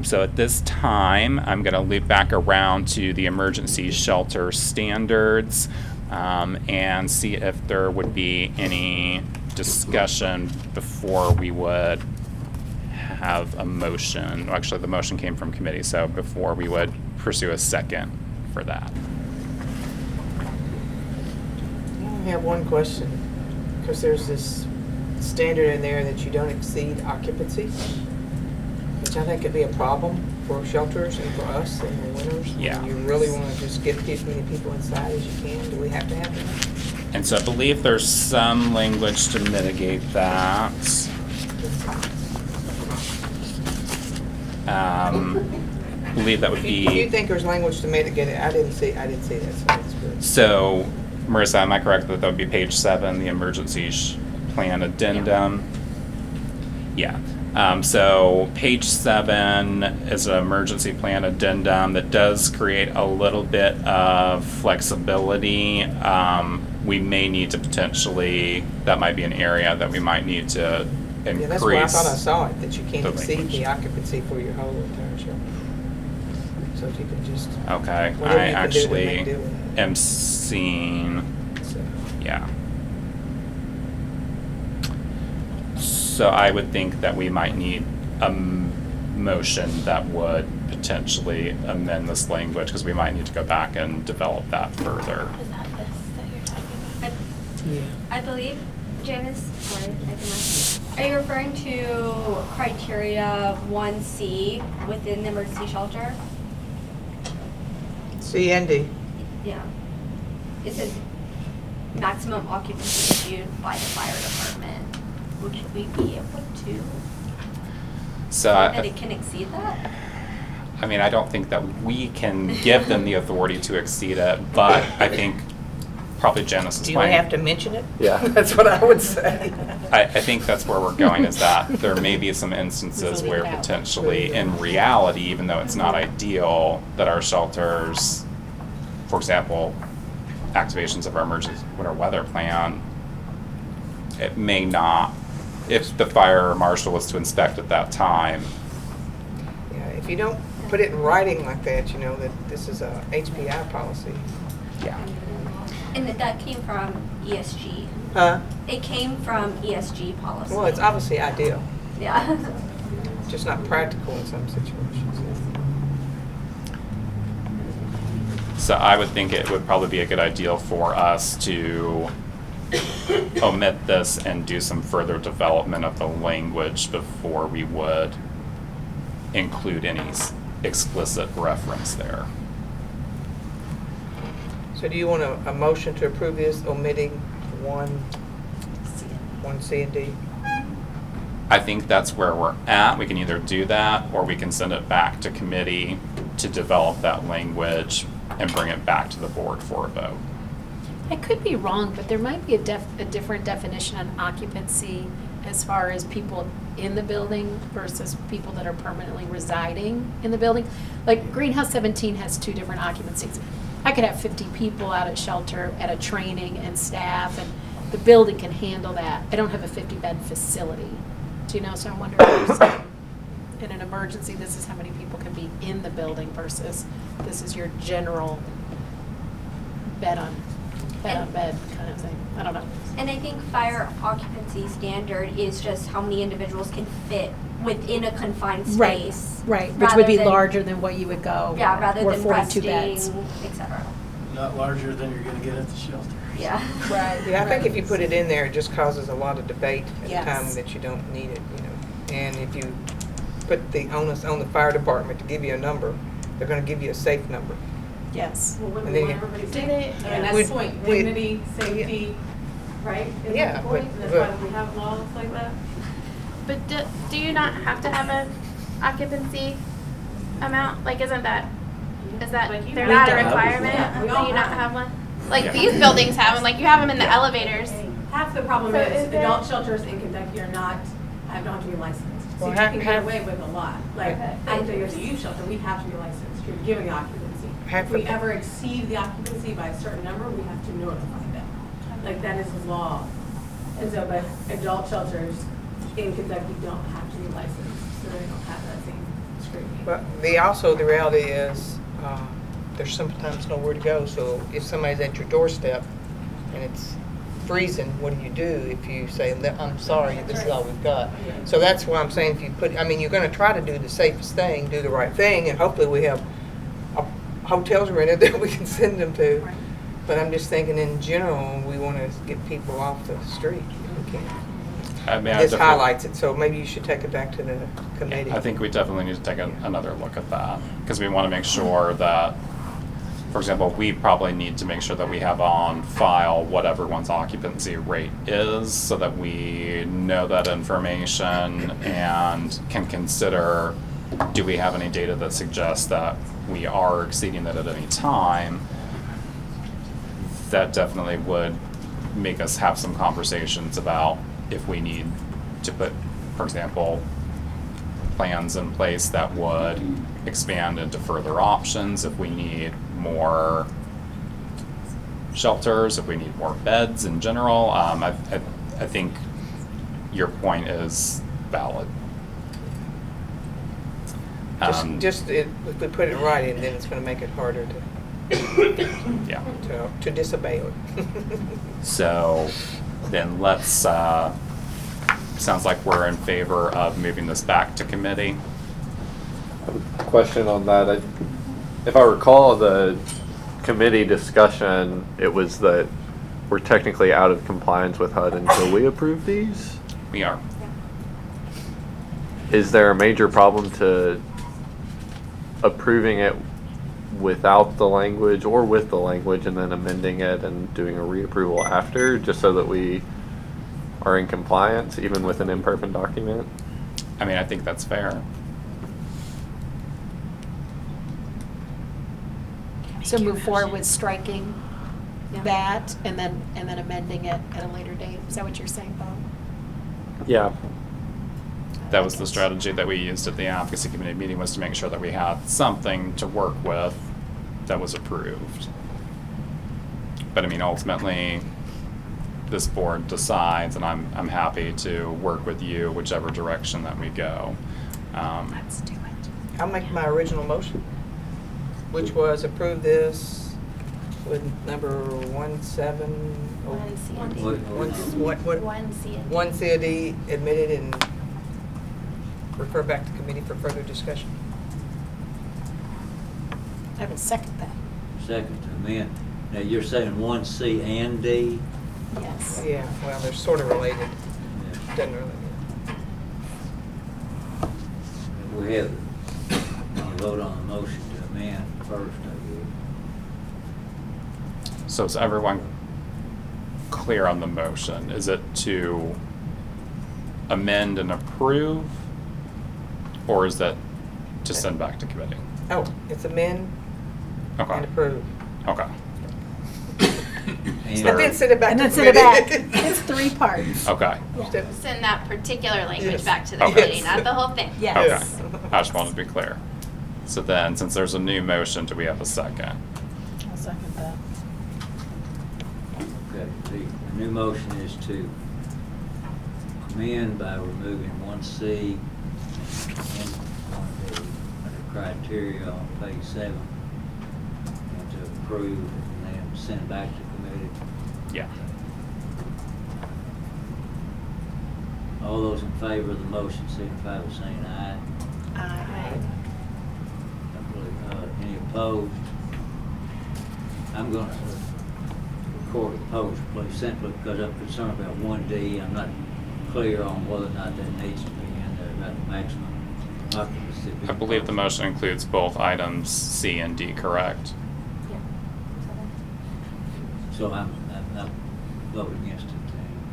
So at this time, I'm going to loop back around to the emergency shelter standards and see if there would be any discussion before we would have a motion. Well, actually, the motion came from committee, so before we would pursue a second for that. I have one question, because there's this standard in there that you don't exceed occupancy, which I think could be a problem for shelters and for us in the winters. Yeah. You really want to just get as many people inside as you can. Do we have to have that? And so I believe there's some language to mitigate that. I believe that would If you be. think there's language to mitigate it, I didn't see that, so that's good. So, Marissa, am I correct that that would be page 7, the emergency plan addendum? Yeah. So page 7 is an emergency plan addendum that does create a little bit of flexibility. We may need to potentially, that might be an area that we might need to increase. Yeah, that's where I thought I saw it, that you can't the exceed language. the occupancy for your whole entire shelter. So if you can just, Okay, whatever I you can do to make actually do with it. am seeing, So, yeah. So I would think that we might need a motion that would potentially amend this language, because we might need to go back and develop that further. Is that this that you're talking about? I believe, Janice, sorry, are you referring to criteria 1C within the emergency shelter? C and D. Yeah. It says maximum occupancy issued by the fire department. Would we be able to, So that it can exceed that? I mean, I don't think that we can give them the authority to exceed it, but I think probably Janice is Do you fine. have to mention it? Yeah. That's what I would say. I think that's where we're going, is that there may be some instances where potentially, in reality, even though it's not ideal, that our shelters, for example, activations of our emergency winter weather plan, it may not, if the fire marshal was to inspect at that time. Yeah, if you don't put it in writing like that, you know, that this is a HPI policy. Yeah. And that came from ESG. Huh? It came from ESG policy. Well, it's obviously ideal, Yeah. just not practical in some situations. So I would think it would probably be a good idea for us to omit this and do some further development of the language before we would include any explicit reference there. So do you want a motion to approve this, omitting 1C and D? I think that's where we're at. We can either do that, or we can send it back to committee to develop that language and bring it back to the board for a vote. I could be wrong, but there might be a different definition on occupancy as far as people in the building versus people that are permanently residing in the building. Like Greenhouse 17 has 2 different occupancies. I could have 50 people out at shelter at a training and staff, and the building can handle that. I don't have a 50-bed facility. Do you know? So I'm wondering if you're saying in an emergency, this is how many people can be in the building versus this is your general bed on. bed on bed kind of thing. I don't know. And I think fire occupancy standard is just how many individuals can fit within a confined space. Right, which rather would be than- larger than what you would go. Yeah, rather or than 42 resting, beds. et cetera. Not larger than you're gonna get at the shelter. Yeah. Right. Yeah, I think if you put it in there, it just causes a lot of debate at Yes. a time that you don't need it, you know. And if you put the onus on the fire department to give you a number, they're gonna give you a safe number. Yes. Well, wouldn't And we then want you- everybody Do safe? they- I mean, that's Would- the point, would- dignity, safety, right? Isn't Yeah, that the point? but- And that's why we have laws like that? But do you not have to have a occupancy amount? Like, is that Like you they're have not to. a requirement? Yeah, we Do all you not have have one? Like these buildings have them. Like you have them in the elevators. Half the problem So is is there- adult shelters in Kentucky don't have to be licensed. So Well, you can half- get away with a lot. Like, Okay. I think as a youth shelter, we have to be licensed. You're giving occupancy. Half If we the- ever exceed the occupancy by a certain number, we have to notify them. Like, that is law. And so, but adult shelters in Kentucky don't have to be licensed, so they don't have that same scrutiny. But the reality is, there's sometimes nowhere to go, so if somebody's at your doorstep and it's freezing, what do? If you say, I'm sorry, this is all we've got. So that's why I'm saying if you put, I mean, you're gonna try to do the safest thing, do the right thing, and hopefully we have hotels rented that we can send them to. Right. But I'm just thinking in general, we wanna get people off the street. We can't. I mean, This highlights it, so maybe you should take it back to the committee. I think we definitely need to take another look at that, because we want to make sure that, for example, we probably need to make sure that we have on file what everyone's occupancy rate is, so that we know that information and can consider, do we have any data that suggests that we are exceeding that at any time? That definitely would make us have some conversations about if we need to put, for example, plans in place that would expand into further options, if we need more shelters, if we need more beds in general. I think your point is valid. If we put it right in, then it's gonna make it harder Yeah. to disobey it. So then let's, sounds like we're in favor of moving this back to committee. Question on that. If I recall the committee discussion, it was that we're technically out of compliance with HUD until we approve these. We are. Is there a major problem to approving it without the language or with the language and then amending it and doing a reapproval after, just so that we are in compliance even with an imperfect document? I mean, I think that's fair. So move forward with striking that and then amending it at a later date. Is that what you're saying, Bob? Yeah. That was the strategy that we used at the advocacy committee meeting, was to make sure that we had something to work with that was approved. But I mean, ultimately, this board decides, and I'm happy to work with you whichever direction that we go. Let's do it. I'll make my original motion, which was approve this with number 17. One C and D. What? One C and D. One COD admitted and refer back to committee for further discussion. I will second that. Second to amend. Now, you're saying 1C and D? Yes. Yeah, well, they're sort of related. Yeah. Doesn't really. We have, we vote on the motion to amend first, I guess. So is everyone clear on the motion? Is it to amend and approve, or is that to send back to committee? Oh, it's amend and Okay, approve. okay. And then send it back And to then send it back. committee. It's 3 parts. Okay, Send that particular language Yes. back to the Yes. committee, not the whole thing. Yes. okay. I just wanted to be clear. So then, since there's a new motion, do we have a second? I'll second that. Okay, the new motion is to amend by removing 1C and 1D under criteria on page 7, and to approve and then send back to committee. it? Yeah. All those in favor of the motion signify by saying aye. Aye. Any opposed? I'm gonna record opposed, please, simply because I'm concerned about 1D. I'm not clear on whether or not that needs to be in there, about the maximum occupancy. I believe the motion includes both items C and D, correct? So I'm voting against it.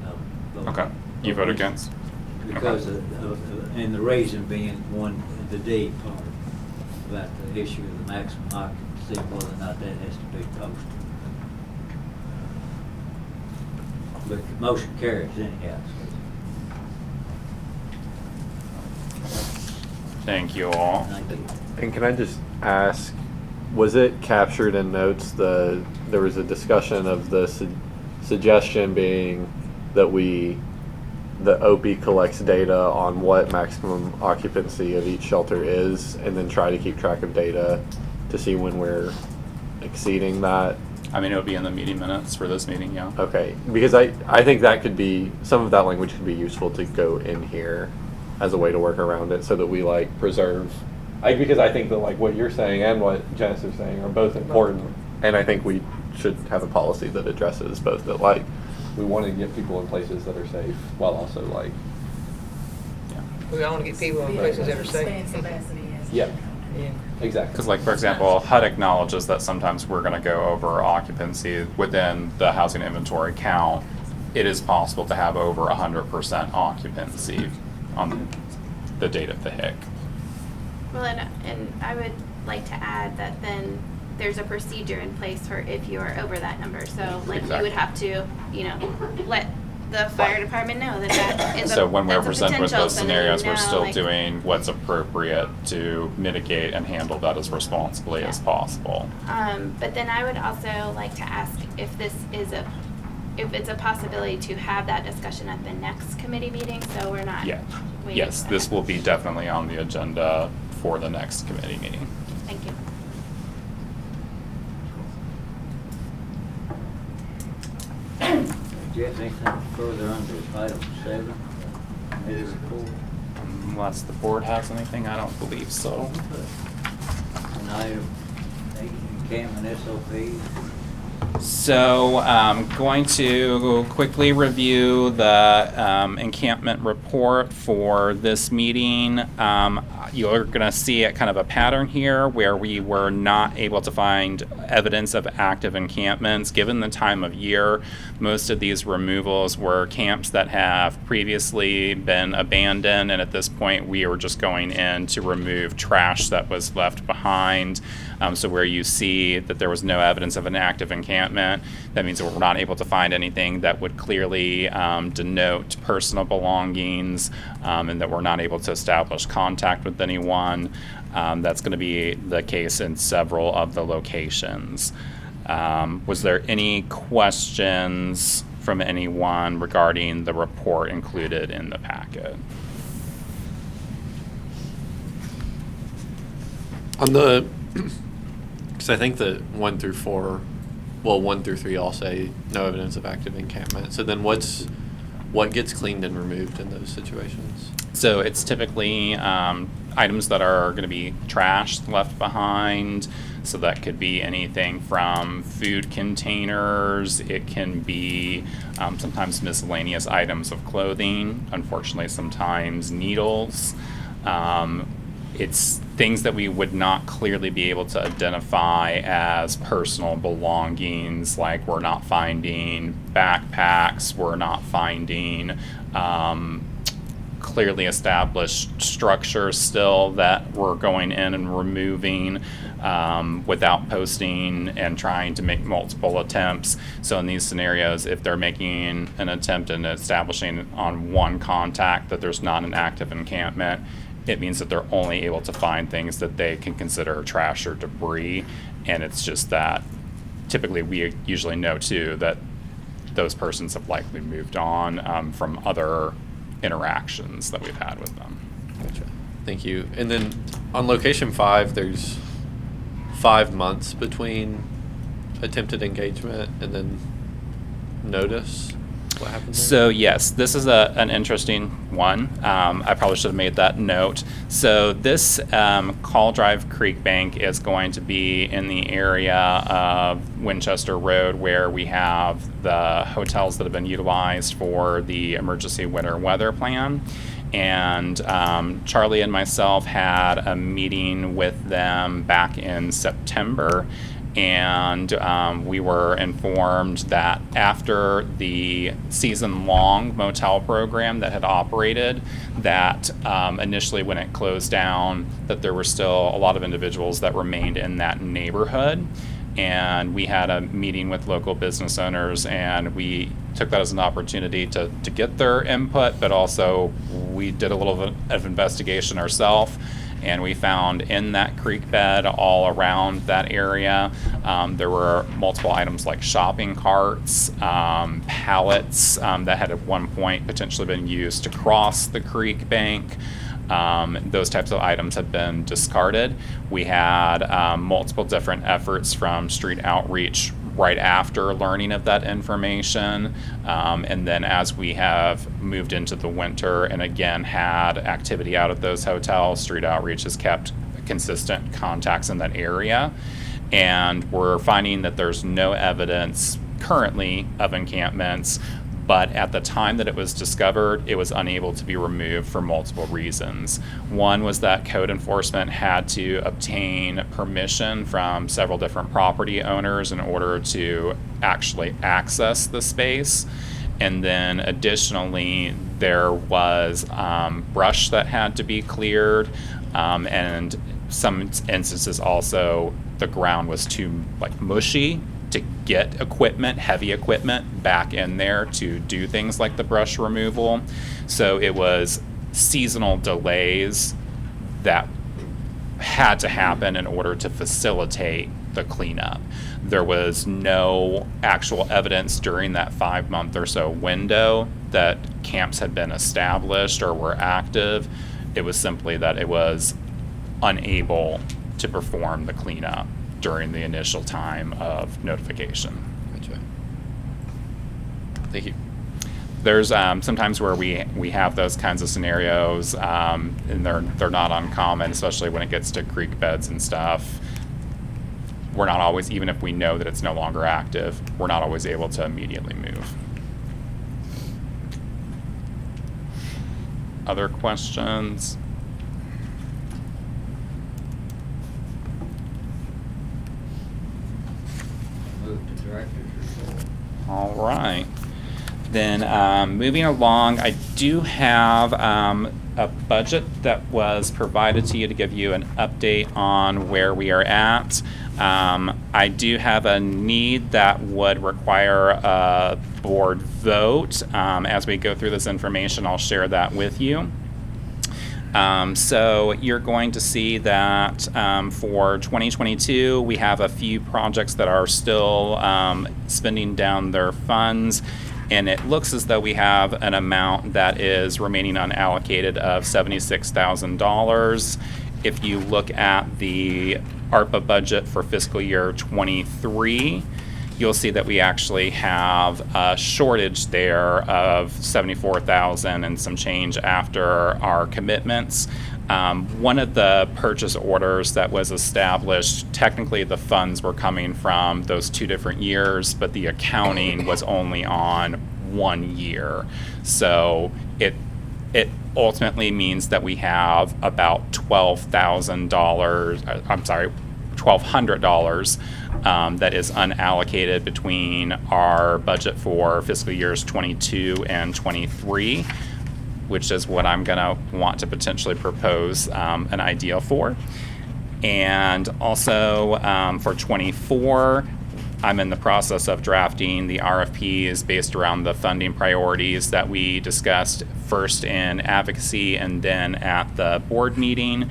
I'll vote Okay. You vote against? Because and the reason being the D part about the issue of the maximum occupancy, whether or not that has to be posted. But the motion carries anyhow. Thank you all. Thank you. And can I just ask, was it captured in notes, there was a discussion of the suggestion being that the OP collects data on what maximum occupancy of each shelter is, and then try to keep track of data to see when we're exceeding that? I mean, it would be in the meeting minutes for this meeting, yeah. Okay, because I think that could be, some of that language could be useful to go in here as a way to work around it, so that we preserve, because I think that what you're saying and what Janice is saying are both important, and I think we should have a policy that addresses both, that we want to get people in places that are safe while also We all want to get people in places that are safe. yeah, exactly. Because for example, HUD acknowledges that sometimes we're going to go over occupancy within the housing inventory count. It is possible to have over 100% occupancy on the date of the HIC. Well, and I would like to add that then there's a procedure in place for if you're over that number. So you would have to, let the fire department know that is So when we're that's a presented with potential, those so then scenarios, you we're know, still doing what's appropriate to mitigate and handle that as responsibly as possible. But then I would also like to ask if if it's a possibility to have that discussion at the next committee meeting, so we're not Yeah. waiting Yes, for this that. will be definitely on the agenda for the next committee meeting. Thank you. Jeff, anything further under item 7? Committee report? Unless the board has anything, I don't believe so. And item 8, encampment SOPs. So I'm going to quickly review the encampment report for this meeting. You're going to see kind of a pattern here where we were not able to find evidence of active encampments. Given the time of year, most of these removals were camps that have previously been abandoned, and at this point we were just going in to remove trash that was left behind. So where you see that there was no evidence of an active encampment, that means that we're not able to find anything that would clearly denote personal belongings, and that we're not able to establish contact with anyone. That's going to be the case in several of the locations. Was there any questions from anyone regarding the report included in the packet? On the, because I think that 1 through 4, 1 through 3 all say no evidence of active encampment. So then what gets cleaned and removed in those situations? So it's typically items that are going to be trashed, left behind. So that could be anything from food containers. It can be sometimes miscellaneous items of clothing. Unfortunately, sometimes needles. It's things that we would not clearly be able to identify as personal belongings, like we're not finding backpacks, we're not finding clearly established structures still that we're going in and removing without posting and trying to make multiple attempts. So in these scenarios, if they're making an attempt in establishing on one contact that there's not an active encampment, it means that they're only able to find things that they can consider trash or debris. And it's just that typically we usually know too that those persons have likely moved on from other interactions that we've had with them. Gotcha. Thank you. And then on location 5, there's 5 months between attempted engagement and then notice what happened there? So yes, this is an interesting one. I probably should have made that note. So this Call Drive Creek Bank is going to be in the area of Winchester Road, where we have the hotels that have been utilized for the emergency winter weather plan. And Charlie and myself had a meeting with them back in September. And we were informed that after the season-long motel program that had operated, that initially when it closed down, that there were still a lot of individuals that remained in that neighborhood. And we had a meeting with local business owners, and we took that as an opportunity to get their input, but also we did a little bit of investigation ourselves. And we found in that creek bed all around that area, there were multiple items like shopping carts, pallets that had at one point potentially been used to cross the creek bank. Those types of items have been discarded. We had multiple different efforts from street outreach right after learning of that information. And then as we have moved into the winter and again had activity out at those hotels, street outreach has kept consistent contacts in that area. And we're finding that there's no evidence currently of encampments, but at the time that it was discovered, it was unable to be removed for multiple reasons. One was that code enforcement had to obtain permission from several different property owners in order to actually access the space. And then additionally, there was brush that had to be cleared, and some instances also the ground was too mushy to get equipment, heavy equipment, back in there to do things like the brush removal. So it was seasonal delays that had to happen in order to facilitate the cleanup. There was no actual evidence during that 5-month or so window that camps had been established or were active. It was simply that it was unable to perform the cleanup during the initial time of notification. Gotcha. Thank you. There's sometimes where we have those kinds of scenarios, and they're not uncommon, especially when it gets to creek beds and stuff. We're not always, even if we know that it's no longer active, we're not always able to immediately move. Other questions? Move to director's report. All right. Then moving along, I do have a budget that was provided to you to give you an update on where we are at. I do have a need that would require a board vote. As we go through this information, I'll share that with you. So you're going to see that for 2022, we have a few projects that are still spending down their funds, and it looks as though we have an amount that is remaining unallocated of $76,000. If you look at the ARPA budget for fiscal year 23, you'll see that we actually have a shortage there of $74,000 and some change after our commitments. One of the purchase orders that was established, technically the funds were coming from those 2 different years, but the accounting was only on 1 year. So it ultimately means that we have about $1,200 that is unallocated between our budget for fiscal years 22 and 23, which is what I'm going to want to potentially propose an idea for. And also for 24, I'm in the process of drafting the RFPs based around the funding priorities that we discussed first in advocacy and then at the board meeting.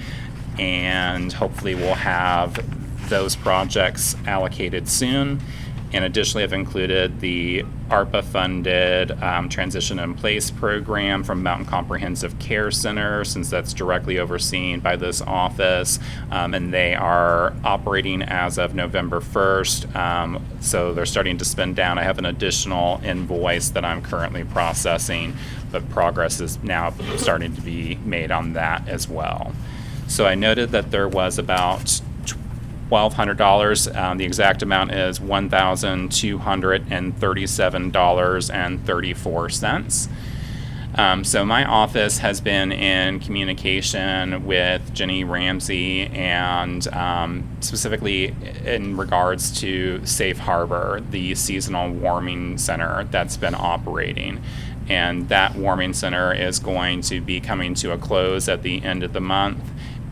And hopefully we'll have those projects allocated soon. and additionally have included the ARPA-funded Transition in Place program from Mountain Comprehensive Care Center, since that's directly overseen by this office, and they are operating as of November 1st, so they're starting to spend down. I have an additional invoice that I'm currently processing, but progress is now starting to be made on that as well. So I noted that there was about $1,200. The exact amount is $1,237.34. So my office has been in communication with Jenny Ramsey, and specifically in regards to Safe Harbor, the seasonal warming center that's been operating. And that warming center is going to be coming to a close at the end of the month.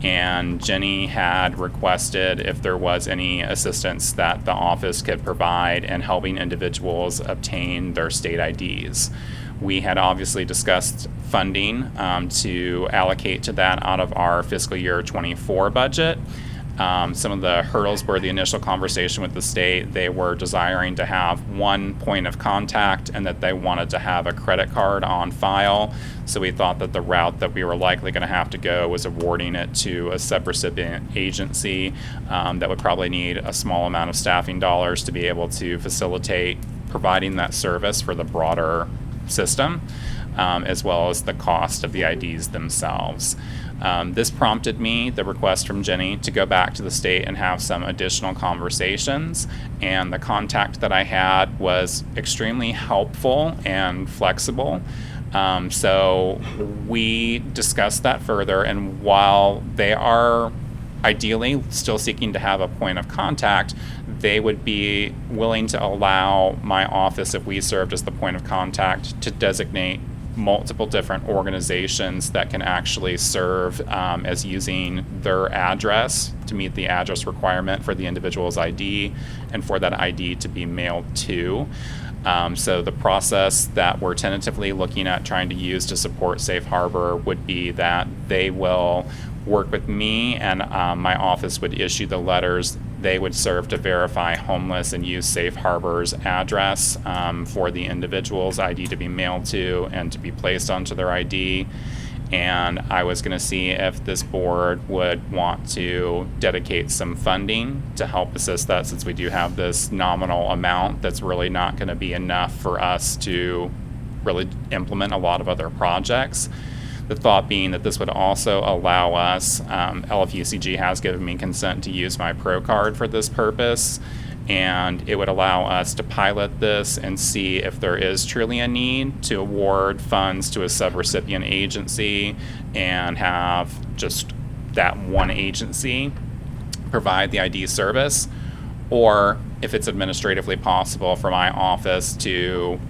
And Jenny had requested if there was any assistance that the office could provide in helping individuals obtain their state IDs. We had obviously discussed funding to allocate to that out of our fiscal year 24 budget. Some of the hurdles were the initial conversation with the state. They were desiring to have one point of contact and that they wanted to have a credit card on file. So we thought that the route that we were likely going to have to go was awarding it to a subrecipient agency that would probably need a small amount of staffing dollars to be able to facilitate providing that service for the broader system, as well as the cost of the IDs themselves. This prompted me, the request from Jenny, to go back to the state and have some additional conversations, and the contact that I had was extremely helpful and flexible. So we discussed that further, and while they are ideally still seeking to have a point of contact, they would be willing to allow my office, if we served as the point of contact, to designate multiple different organizations that can actually serve as using their address to meet the address requirement for the individual's ID and for that ID to be mailed to. So the process that we're tentatively looking at trying to use to support Safe Harbor would be that they will work with me, and my office would issue the letters. They would serve to verify homeless and use Safe Harbor's address for the individual's ID to be mailed to and to be placed onto their ID. And I was going to see if this board would want to dedicate some funding to help assist that, since we do have this nominal amount that's really not going to be enough for us to really implement a lot of other projects. The thought being that this would also allow us, LFUCG has given me consent to use my Pro Card for this purpose, and it would allow us to pilot this and see if there is truly a need to award funds to a subrecipient agency and have just that one agency provide the ID service, or if it's administratively possible for my office to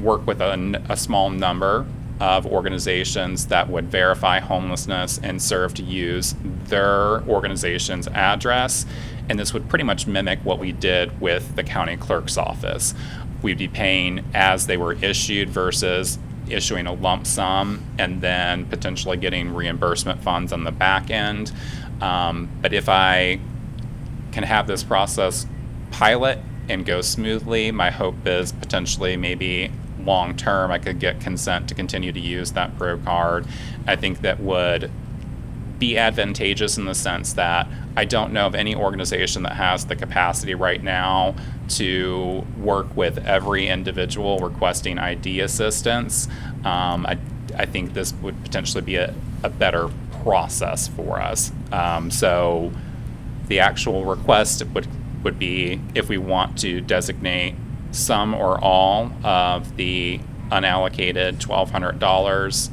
work with a small number of organizations that would verify homelessness and serve to use their organization's address. And this would pretty much mimic what we did with the county clerk's office. We'd be paying as they were issued versus issuing a lump sum and then potentially getting reimbursement funds on the back end. But if I can have this process pilot and go smoothly, my hope is potentially maybe long term I could get consent to continue to use that Pro Card. I think that would be advantageous in the sense that I don't know of any organization that has the capacity right now to work with every individual requesting ID assistance. I think this would potentially be a better process for us. So the actual request would be if we want to designate some or all of the unallocated $1,200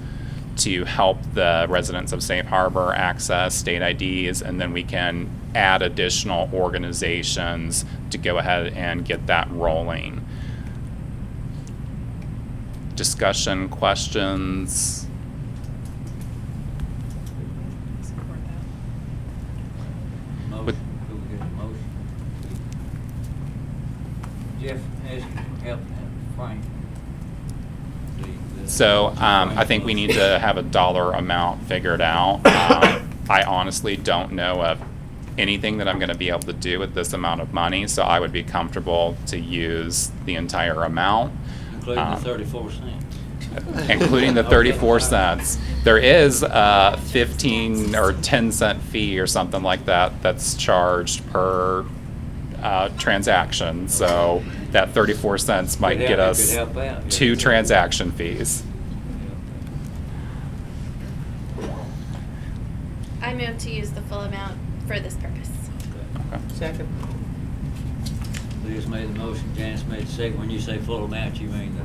to help the residents of Safe Harbor access state IDs, and then we can add additional organizations to go ahead and get that rolling. Discussion, questions? Support that. Motion, do we get a motion? Jeff, ask help Frank. So I think we need to have a dollar amount figured out. I honestly don't know of anything that I'm going to be able to do with this amount of money, so I would be comfortable to use the entire amount. Including the 34 cents. Including the 34 cents. There is a 15 or 10 cent fee or something like that that's charged per transaction. So that 34 cents might get us Could help out, yeah. 2 transaction fees. I move to use the full amount for this purpose. Second. Liz made the motion, Janice made the second. When you say full amount, you mean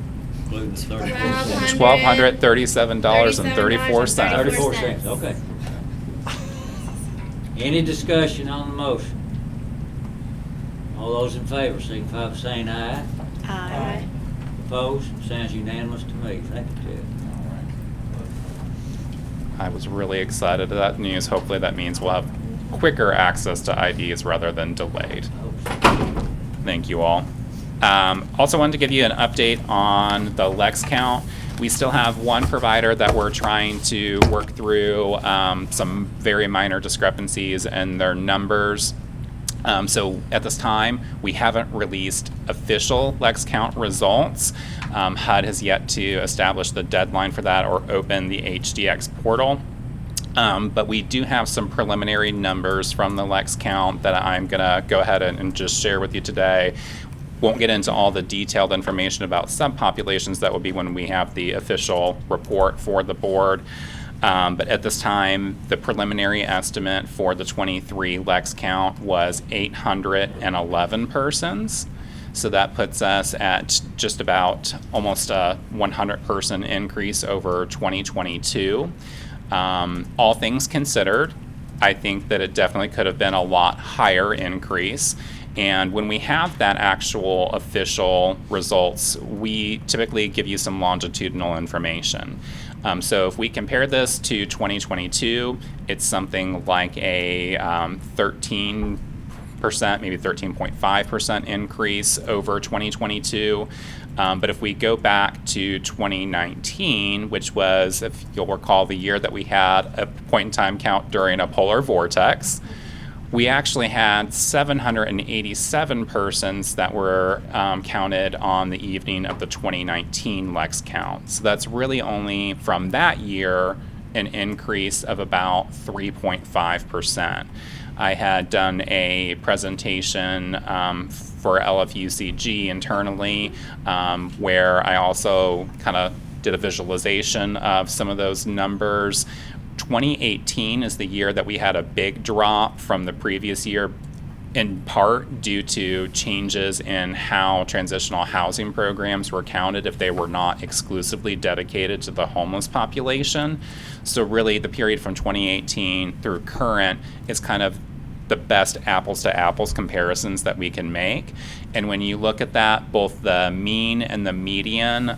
including the 34 cents? $1,237.34. 34 cents, okay. Any discussion on the motion? All those in favor, signify by saying aye. Aye. Opposed? Sounds unanimous to me. Thank you, Ted. I was really excited at that news. Hopefully that means we'll have quicker access to IDs rather than delayed. Thank you all. Also wanted to give you an update on the Lex count. We still have one provider that we're trying to work through some very minor discrepancies in their numbers. So at this time, we haven't released official Lex count results. HUD has yet to establish the deadline for that or open the HDX portal. But we do have some preliminary numbers from the Lex count that I'm gonna go ahead and just share with you today. Won't get into all the detailed information about subpopulations. That will be when we have the official report for the board. But at this time, the preliminary estimate for the 23 Lex count was 811 persons. So that puts us at just about almost a 100 person increase over 2022. All things considered, I think that it definitely could have been a lot higher increase. And when we have that actual official results, we typically give you some longitudinal information. So if we compare this to 2022, it's something like a 13%, maybe 13.5% increase over 2022. But if we go back to 2019, which was, if you'll recall, the year that we had a point in time count during a polar vortex, we actually had 787 persons that were counted on the evening of the 2019 Lex count. So that's really only from that year an increase of about 3.5%. I had done a presentation for LFUCG internally where I also kind of did a visualization of some of those numbers. 2018 is the year that we had a big drop from the previous year, in part due to changes in how transitional housing programs were counted if they were not exclusively dedicated to the homeless population. So really the period from 2018 through current is kind of the best apples to apples comparisons that we can make. And when you look at that, both the mean and the median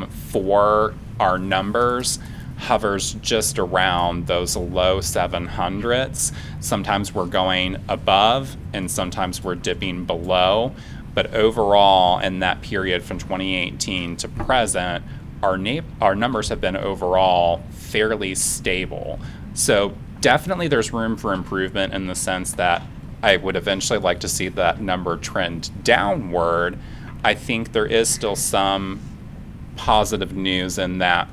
for our numbers hovers just around those low 700s. Sometimes we're going above and sometimes we're dipping below. But overall, in that period from 2018 to present, our numbers have been overall fairly stable. So definitely there's room for improvement in the sense that I would eventually like to see that number trend downward. I think there is still some positive news in that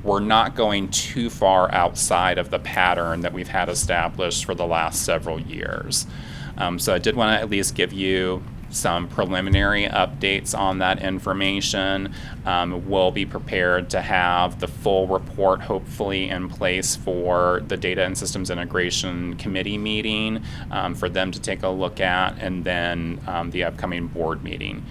we're not going too far outside of the pattern that we've had established for the last several years. So I did want to at least give you some preliminary updates on that information. We'll be prepared to have the full report hopefully in place for the Data and Systems Integration Committee meeting for them to take a look at, and then the upcoming board meeting.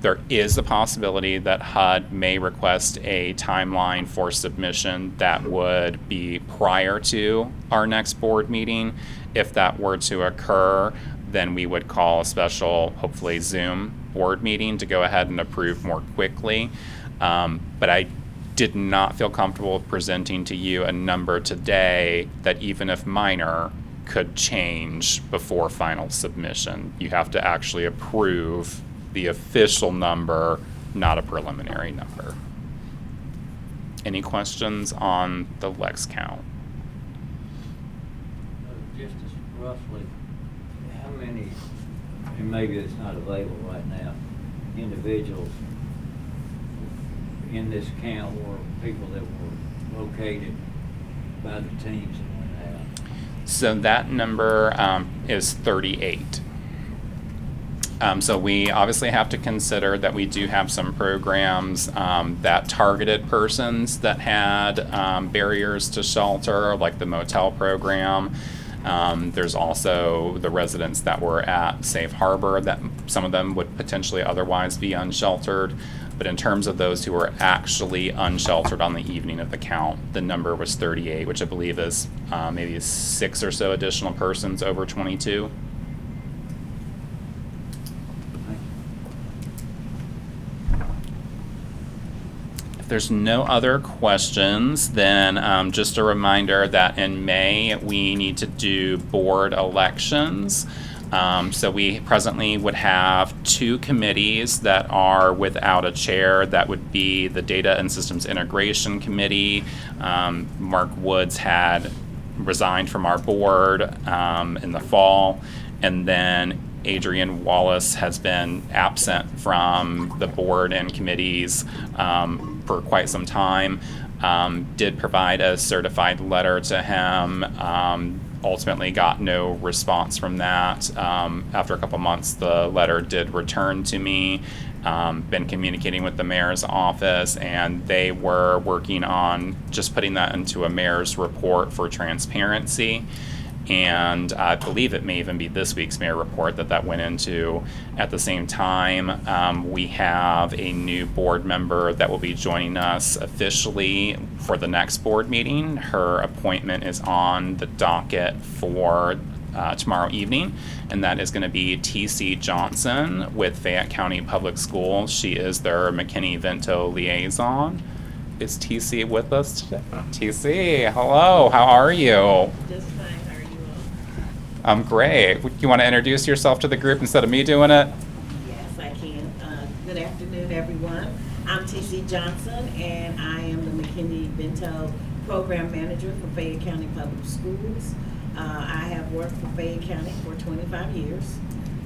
There is a possibility that HUD may request a timeline for submission that would be prior to our next board meeting. If that were to occur, then we would call a special, hopefully Zoom board meeting to go ahead and approve more quickly. But I did not feel comfortable with presenting to you a number today that, even if minor, could change before final submission. You have to actually approve the official number, not a preliminary number. Any questions on the Lex count? Just as roughly, and maybe it's not available right now, individuals in this count were people that were located by the teams that went out. So that number is 38. So we obviously have to consider that we do have some programs that targeted persons that had barriers to shelter, like the motel program. There's also the residents that were at Safe Harbor, that some of them would potentially otherwise be unsheltered. But in terms of those who were actually unsheltered on the evening of the count, the number was 38, which I believe is maybe 6 or so additional persons over 22. If there's no other questions, then just a reminder that in May we need to do board elections. So we presently would have 2 committees that are without a chair. That would be the Data and Systems Integration Committee. Mark Woods had resigned from our board in the fall, and then Adrian Wallace has been absent from the board and committees for quite some time. Did provide a certified letter to him. Ultimately got no response from that. After a couple months, the letter did return to me. Been communicating with the mayor's office, and they were working on just putting that into a mayor's report for transparency. And I believe it may even be this week's mayor report that went into. At the same time, we have a new board member that will be joining us officially for the next board meeting. Her appointment is on the docket for tomorrow evening, and that is going to be T.C. Johnson with Fayette County Public Schools. She is their McKinney-Vento liaison. Is T.C. with us today? T.C., hello, how are you? Just fine. How are you all? I'm great. You want to introduce yourself to the group instead of me doing it? Yes, I can. Good afternoon, everyone. I'm T.C. Johnson, and I am the McKinney-Vento Program Manager for Fayette County Public Schools. I have worked for Fayette County for 25 years.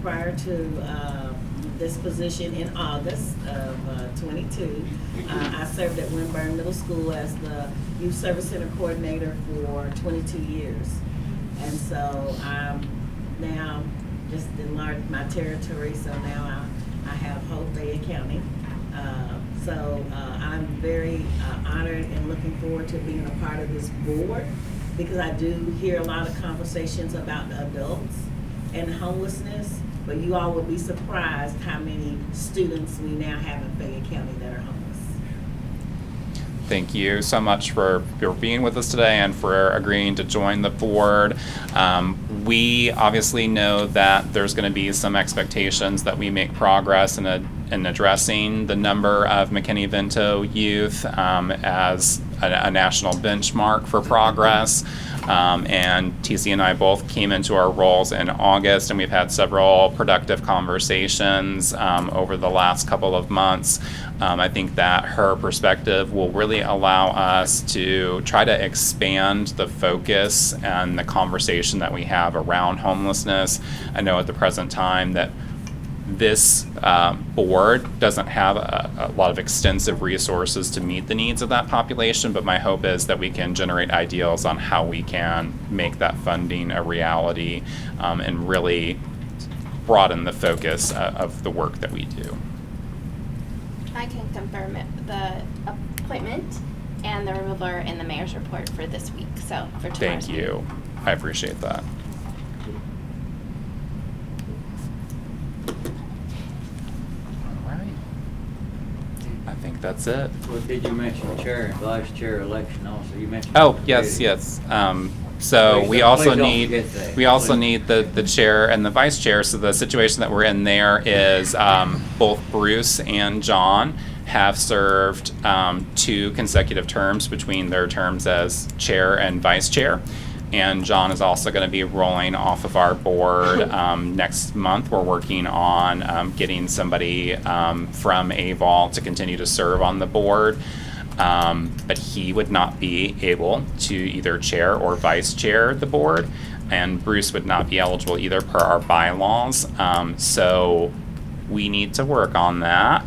Prior to this position in August of 22, I served at Winburn Middle School as the Youth Service Center Coordinator for 22 years. And so I'm now just enlarged my territory, so now I have whole Fayette County. So I'm very honored and looking forward to being a part of this board, because I do hear a lot of conversations about the adults and homelessness, but you all will be surprised how many students we now have in Fayette County that are homeless. Thank you so much for being with us today and for agreeing to join the board. We obviously know that there's going to be some expectations that we make progress in addressing the number of McKinney-Vento youth as a national benchmark for progress. And TC and I both came into our roles in August, and we've had several productive conversations over the last couple of months. I think that her perspective will really allow us to try to expand the focus and the conversation that we have around homelessness. I know at the present time that this board doesn't have a lot of extensive resources to meet the needs of that population, but my hope is that we can generate ideas on how we can make that funding a reality and really broaden the focus of the work that we do. I can confirm the appointment and the removal are in the mayor's report for this week, so for tomorrow. Thank you. I appreciate that. I think that's it. Well, did you mention chair and vice chair election also? You mentioned. Oh, yes. So Please we don't- also please don't need forget that. also Please. need the chair and the vice chair. So the situation that we're in there is both Bruce and John have served 2 consecutive terms between their terms as chair and vice chair. And John is also going to be rolling off of our board next month. We're working on getting somebody from AVOL to continue to serve on the board. But he would not be able to either chair or vice chair the board. and Bruce would not be eligible either per our bylaws. So we need to work on that.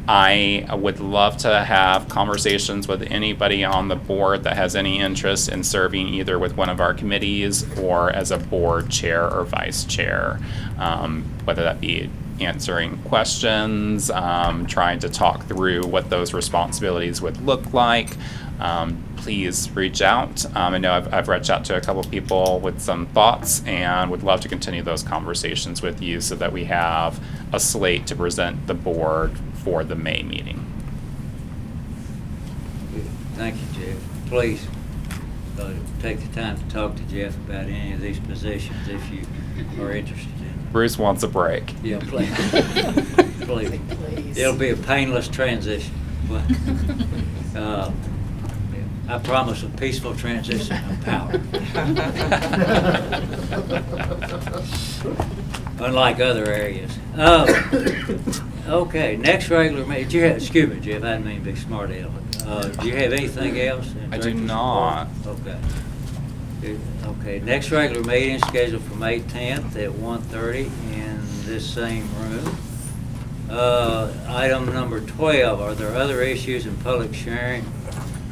I would love to have conversations with anybody on the board that has any interest in serving either with one of our committees or as a board chair or vice chair, whether that be answering questions, trying to talk through what those responsibilities would look like. Please reach out. I know I've reached out to a couple people with some thoughts and would love to continue those conversations with you so that we have a slate to present the board for the May meeting. Thank you, Jeff. Please take the time to talk to Jeff about any of these positions if you are interested in them. Bruce wants a break. Yeah, please. Please. It'll be a painless transition. But, I promise a peaceful transition of power. Unlike other areas. Okay, next regular meeting. Excuse me, Jeff, I didn't mean to be smart aleck. Do you have anything else? I do not. Okay. Okay, next regular meeting is scheduled for May 10th at 1:30 in this same room. Item number 12, are there other issues in public sharing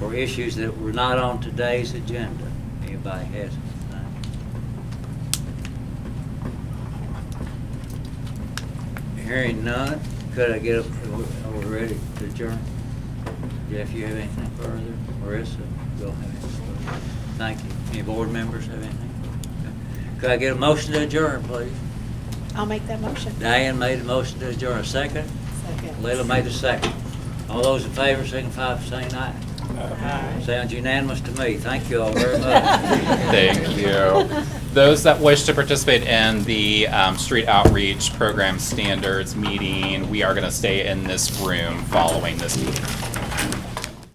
or issues that were not on today's agenda? Anybody has anything? Hearing none, could I get are we ready to adjourn? Jeff, you have anything further? Marissa, you don't have anything further? Thank you. Any board members have anything? Okay. Could I get a motion to adjourn, please? I'll make that motion. Diane made a motion to adjourn. A second? Second. Leila made a second. All those in favor signify by saying aye. Aye. Sounds unanimous to me. Thank you all very much. Thank you. Those that wish to participate in the street outreach program standards meeting, we are going to stay in this room following this meeting.